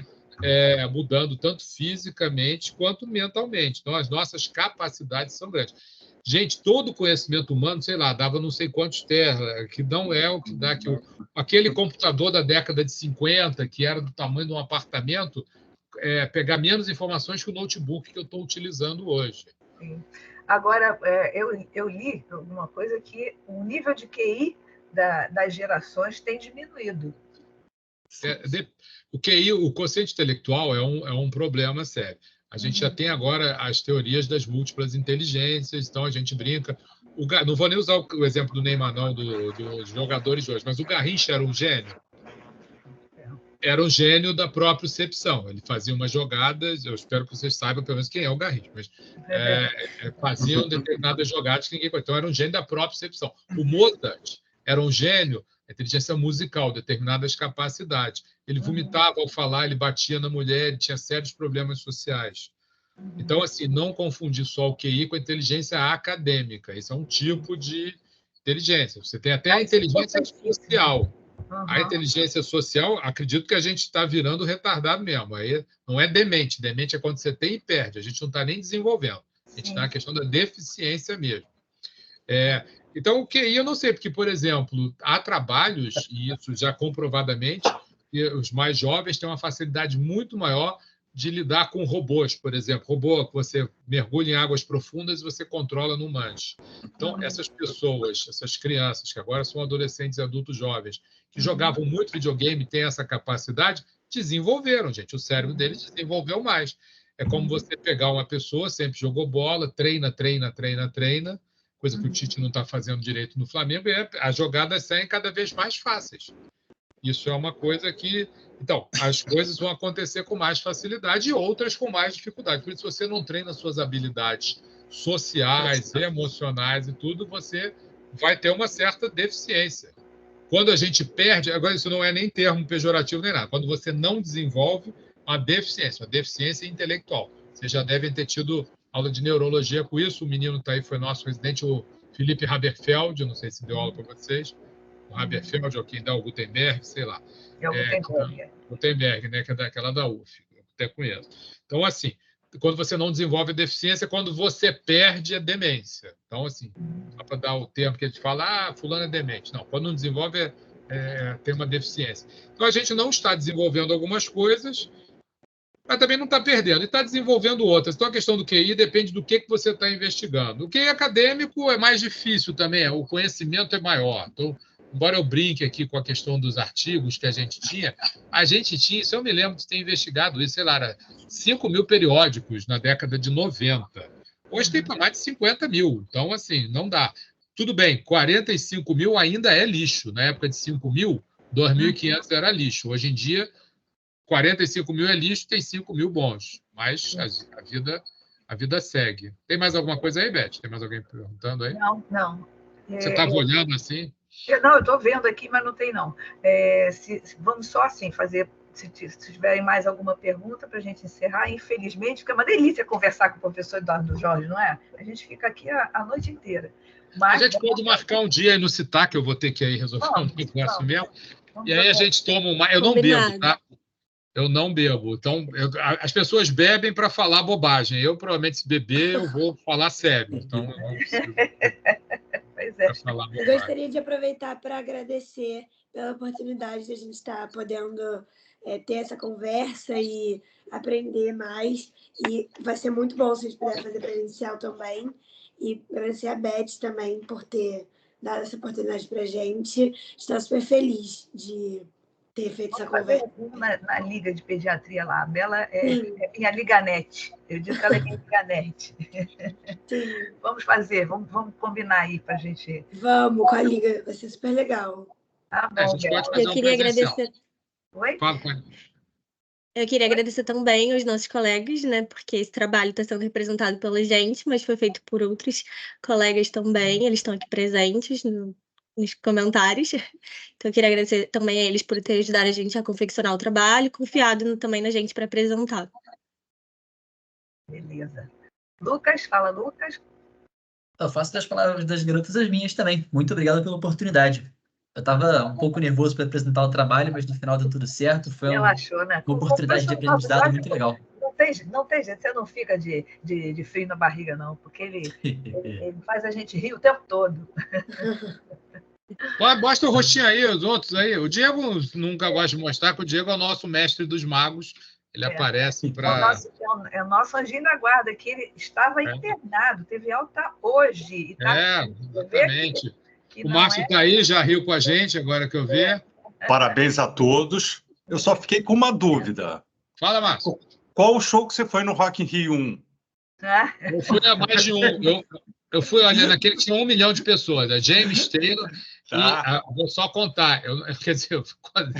mudando tanto fisicamente quanto mentalmente. Então, as nossas capacidades são grandes. Gente, todo conhecimento humano, sei lá, dava não sei quantos Tesla, que não é o que dá aqui. Aquele computador da década de 50, que era do tamanho de um apartamento, pegar menos informações que o notebook que eu estou utilizando hoje. Sim. Agora, eu li alguma coisa que o nível de QI das gerações tem diminuído. O QI, o quociente intelectual, é um problema sério. A gente já tem agora as teorias das múltiplas inteligências, então a gente brinca. Não vou nem usar o exemplo do Neymar, não, dos jogadores de hoje, mas o Garrincha era um gênio. Era um gênio da propriocepção. Ele fazia umas jogadas, eu espero que vocês saibam pelo menos quem é o Garrincha, mas faziam determinadas jogadas que ninguém conhece. Então, era um gênio da propriocepção. O Mozart era um gênio da inteligência musical, determinadas capacidades. Ele vomitava ao falar, ele batia na mulher, ele tinha sérios problemas sociais. Então, assim, não confundir só o QI com a inteligência acadêmica. Isso é um tipo de inteligência. Você tem até a inteligência social. A inteligência social, acredito que a gente está virando retardado mesmo. Aí não é demente. Demente é quando você tem e perde. A gente não está nem desenvolvendo. A gente está na questão da deficiência mesmo. Então, o QI eu não sei, porque, por exemplo, há trabalhos, e isso já comprovadamente, que os mais jovens têm uma facilidade muito maior de lidar com robôs, por exemplo. Robô que você mergulha em águas profundas e você controla no manche. Então, essas pessoas, essas crianças, que agora são adolescentes e adultos jovens, que jogavam muito videogame e têm essa capacidade, desenvolveram, gente. O cérebro deles desenvolveu mais. É como você pegar uma pessoa, sempre jogou bola, treina, coisa que o Tite não está fazendo direito no Flamengo, e as jogadas saem cada vez mais fáceis. Isso é uma coisa que... Então, as coisas vão acontecer com mais facilidade e outras com mais dificuldade. Por isso, se você não treina suas habilidades sociais, emocionais e tudo, você vai ter uma certa deficiência. Quando a gente perde... Agora, isso não é nem termo pejorativo nem nada. Quando você não desenvolve uma deficiência intelectual. Vocês já devem ter tido aula de neurologia com isso. O menino está aí, foi nosso residente, o Felipe Haberfeld, não sei se deu aula para vocês. O Haberfeld, ou quem dá o Gutenberg, sei lá. É o Gutenberg. Gutenberg, né, que é daquela da UF, eu até conheço. Então, assim, quando você não desenvolve a deficiência, quando você perde a demência. Então, assim, só para dar o termo que a gente fala, fulano é demente. Não, quando não desenvolve, tem uma deficiência. Então, a gente não está desenvolvendo algumas coisas, mas também não está perdendo, e está desenvolvendo outras. Então, a questão do QI depende do que você está investigando. O QI acadêmico é mais difícil também, o conhecimento é maior. Então, embora eu brinque aqui com a questão dos artigos que a gente tinha, isso eu me lembro de ter investigado isso, sei lá, era 5 mil periódicos na década de 90. Hoje tem para mais de 50 mil, então, assim, não dá. Tudo bem, 45 mil ainda é lixo. Na época de 5 mil, 2.500 era lixo. Hoje em dia, 45 mil é lixo, tem 5 mil bons. Mas a vida segue. Tem mais alguma coisa aí, Beth? Tem mais alguém perguntando aí? Não. Você estava olhando assim? Não, eu estou vendo aqui, mas não tem, não. Vamos só assim fazer, se tiverem mais alguma pergunta para a gente encerrar. Infelizmente, porque é uma delícia conversar com o professor Eduardo Jorge, não é? A gente fica aqui a noite inteira. Mas, a gente pode marcar um dia aí no CITAC, que eu vou ter que ir resolver um negócio mesmo. E aí a gente toma uma... Eu não bebo, tá? Eu não bebo. Então, as pessoas bebem para falar bobagem. Eu, provavelmente, se beber, eu vou falar sério. Então, eu não preciso... Pois é. Eu gostaria de aproveitar para agradecer pela oportunidade de a gente estar podendo ter essa conversa e aprender mais. E vai ser muito bom se a gente puder fazer presencial também. E agradecer a Beth também por ter dado essa oportunidade para a gente. Estou super feliz de ter feito essa conversa. Na Liga de Pediatria lá, a Bela é minha Liganete. Eu digo que ela é minha Liganete. Sim. Vamos combinar aí para a gente... Vamos com a Liga, vai ser super legal. Tá bom, a gente pode fazer eu queria agradecer. Oi? Fala. Eu queria agradecer também aos nossos colegas, né? Porque esse trabalho está sendo representado pela gente, mas foi feito por outros colegas também. Eles estão aqui presentes nos comentários. Então, eu queria agradecer também a eles por ter ajudado a gente a confeccionar o trabalho, confiado também na gente para apresentar. Beleza. Lucas, fala, Lucas. Eu faço das palavras das garotas as minhas também. Muito obrigado pela oportunidade. Eu estava um pouco nervoso para apresentar o trabalho, mas no final deu tudo certo. Foi uma oportunidade de aprendizado muito legal. Não tem jeito, você não fica de frio na barriga, não, porque ele faz a gente rir o tempo todo. Mostra o rostinho aí, os outros aí. O Diego nunca gosta de mostrar, que o Diego é o nosso mestre dos magos. Ele aparece para... É o nosso anjinho da guarda, que ele estava internado, teve alta hoje. Exatamente. O Márcio está aí, já riu com a gente, agora que eu vi. Parabéns a todos. Eu só fiquei com uma dúvida. Fala, Márcio. Qual o show que você foi no Rock in Rio 1? Eu fui a mais de um. Eu fui ali naquele que tinha 1 milhão de pessoas, a James Taylor. Tá. Vou só contar, quer dizer,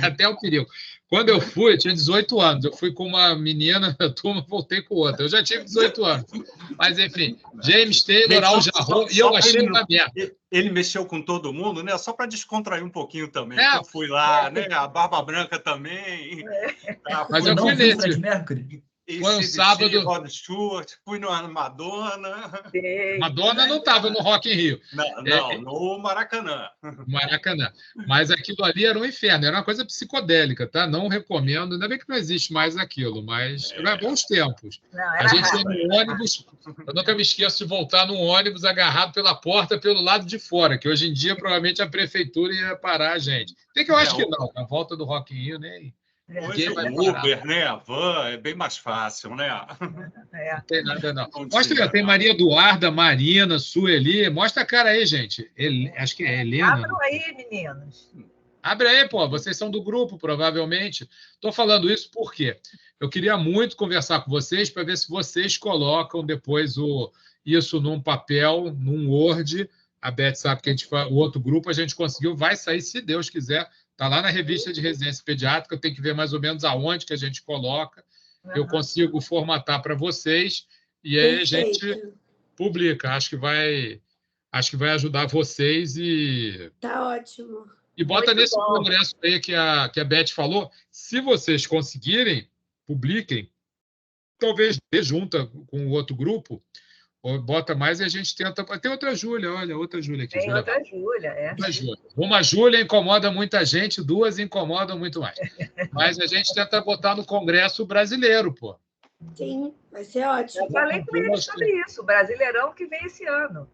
até o perigo. Quando eu fui, eu tinha 18 anos. Eu fui com uma menina da turma, voltei com outra. Eu já tive 18 anos. Mas, enfim, James Taylor, Al Jarreau, e eu achei uma merda. Ele mexeu com todo mundo, né? Só para descontrair um pouquinho também. Eu fui lá, né? A Barba Branca também. Mas eu fui nesse. Foi um sábado. Rod Stewart, fui no Madonna. Madonna não estava no Rock in Rio. Não, no Maracanã. Maracanã. Mas aquilo ali era um inferno, era uma coisa psicodélica, tá? Não recomendo, ainda bem que não existe mais aquilo, mas eram bons tempos. A gente ia no ônibus, eu nunca me esqueço de voltar num ônibus agarrado pela porta pelo lado de fora, que hoje em dia provavelmente a prefeitura ia parar a gente. Tem que eu acho que não, na volta do Rock in Rio nem... Hoje o Uber, né? A van é bem mais fácil, né? Não tem nada, não. Mostra aí, tem Maria Eduarda, Marina, Sueli. Mostra a cara aí, gente. Acho que é Helena. Abram aí, meninos. Abre aí, pô. Vocês são do grupo, provavelmente. Estou falando isso porque eu queria muito conversar com vocês para ver se vocês colocam depois isso num papel, num Word. A Beth sabe que o outro grupo a gente conseguiu. Vai sair, se Deus quiser, Está lá na revista de residência pediátrica, eu tenho que ver mais ou menos aonde que a gente coloca. Eu consigo formatar para vocês e aí a gente publica. Acho que vai ajudar vocês e... Tá ótimo. E bota nesse congresso aí que a Beth falou. Se vocês conseguirem, publiquem. Talvez dê junta com o outro grupo, ou bota mais e a gente tenta... Tem outra Júlia, olha, outra Júlia aqui. Tem outra Júlia, Uma Júlia incomoda muita gente, duas incomodam muito mais. Mas a gente tenta botar no Congresso brasileiro, pô. Sim, vai ser ótimo. Eu falei com eles sobre isso, o Brasileirão que vem esse ano.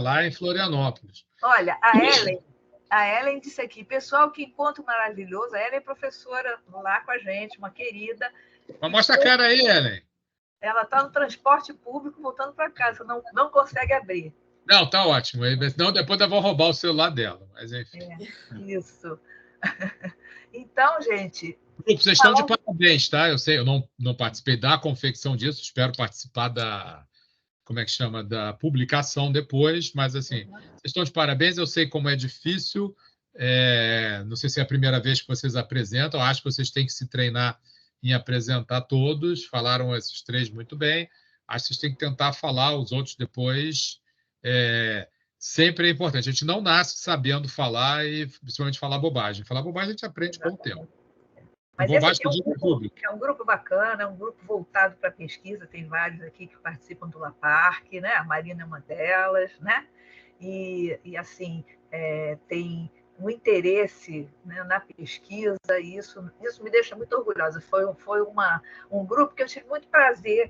Lá em Florianópolis. Olha, a Ellen disse aqui, pessoal, que encontro maravilhoso. A Ellen é professora lá com a gente, uma querida. Mas mostra a cara aí, Ellen. Ela está no transporte público voltando para casa, não consegue abrir. Não, tá ótimo. Senão depois eu vou roubar o celular dela. Mas enfim. Isso. Então, gente... Grupo, vocês estão de parabéns, tá? Eu sei, eu não participei da confecção disso, espero participar da... Como é que chama? Da publicação depois, mas assim, vocês estão de parabéns, eu sei como é difícil. Não sei se é a primeira vez que vocês apresentam, acho que vocês têm que se treinar em apresentar todos, falaram esses 3 muito bem, acho que vocês têm que tentar falar os outros depois, sempre é importante, a gente não nasce sabendo falar e principalmente falar bobagem a gente aprende com o tempo. Mas esse é um grupo bacana, é um grupo voltado para pesquisa, tem vários aqui que participam do LAPARC, né? A Marina é uma delas, né? E assim, tem um interesse, né, na pesquisa, e isso me deixa muito orgulhosa. Foi um grupo que eu tive muito prazer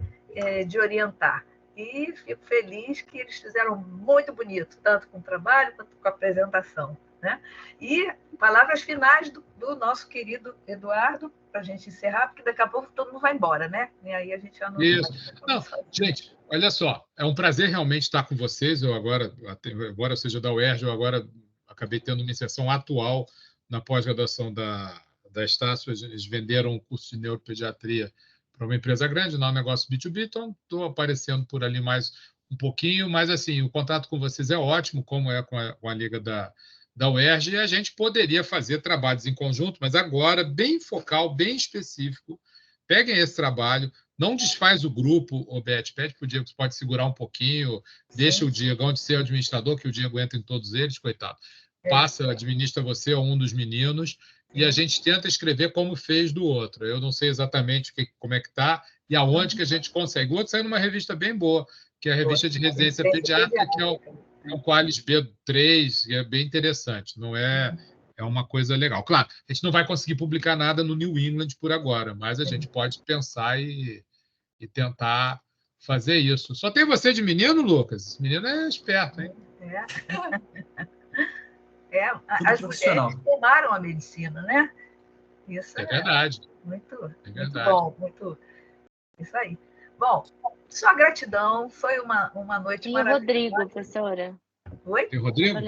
de orientar. E fico feliz que eles fizeram muito bonito, tanto com o trabalho quanto com a apresentação, né? E palavras finais do nosso querido Eduardo, para a gente encerrar, porque daqui a pouco todo mundo vai embora, né? E aí a gente já não... Isso. Não, gente, olha só, é um prazer realmente estar com vocês. Eu agora seja da UERJ, eu agora acabei tendo uma inserção atual na pós-graduação da Estácio. Eles venderam um curso de neuropediatria para uma empresa grande, não é um negócio B2B, então estou aparecendo por ali mais um pouquinho, mas assim, o contato com vocês é ótimo, como é com a Liga da UERJ, e a gente poderia fazer trabalhos em conjunto, mas agora, bem focal, bem específico, peguem esse trabalho, não desfaz o grupo, o Beth, pede para o Diego, você pode segurar um pouquinho, deixa o Diego onde ser o administrador, que o Diego entra em todos eles, coitado. Passa, administra você ou um dos meninos, e a gente tenta escrever como fez do outro. Eu não sei exatamente como é que está e aonde que a gente consegue. O outro saiu numa revista bem boa, que é a revista de residência pediátrica, que é o Qualis B3, que é bem interessante. Não é uma coisa legal. Claro, a gente não vai conseguir publicar nada no New England por agora, mas a gente pode pensar e tentar fazer isso. Só tem você de menino, Lucas? Esse menino é esperto, hein? As mulheres tomaram a medicina, né? Isso é verdade. Muito bom, muito. Isso aí. Bom, só gratidão, foi uma noite maravilhosa. Rodrigo, professora. Oi? Tem o Rodrigo?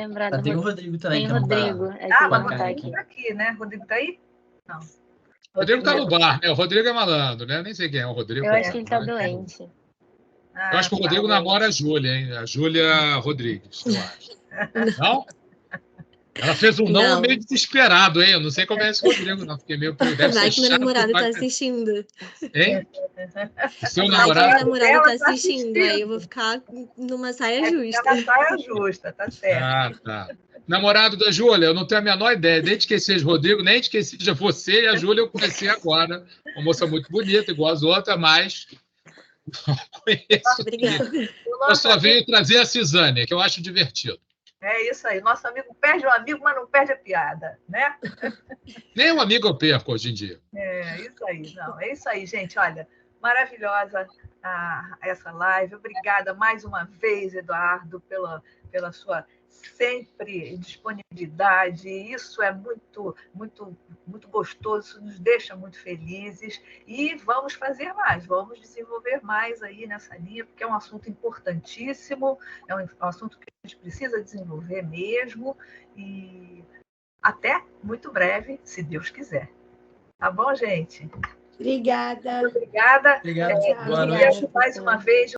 Tem o Rodrigo também. Tem o Rodrigo. Mas o Rodrigo está aqui, né? O Rodrigo está aí? Não. O Rodrigo está no bar, né? O Rodrigo é malandro, né? Nem sei quem é o Rodrigo. Eu acho que ele está doente. Eu acho que o Rodrigo namora a Júlia, hein? A Júlia Rodrigues, eu acho. Não? Ela fez um não meio desesperado, hein? Eu não sei como é esse Rodrigo, não. Fiquei meio... Vai que meu namorado está assistindo. Hein? O seu namorado está assistindo, aí eu vou ficar numa saia justa. Uma saia justa, tá certo. Ah, tá. Namorado da Júlia, eu não tenho a menor ideia, nem de que seja Rodrigo, nem de que seja você e a Júlia eu conheci agora. Uma moça muito bonita, igual as outras, mas não conheço. Obrigada. Eu só venho trazer a Cisânia, que eu acho divertido. É isso aí. Nosso amigo perde o amigo, mas não perde a piada, né? Nem um amigo eu perco hoje em dia. É isso aí. Não, é isso aí, gente. Olha, maravilhosa essa live. Obrigada mais uma vez, Eduardo, pela sua sempre disponibilidade. Isso é muito, muito, muito gostoso, isso nos deixa muito felizes. E vamos fazer mais, vamos desenvolver mais aí nessa linha, porque é um assunto importantíssimo, é um assunto que a gente precisa desenvolver mesmo. E até muito breve, se Deus quiser. Tá bom, gente? Obrigada. Obrigada. Obrigado. Mais uma vez.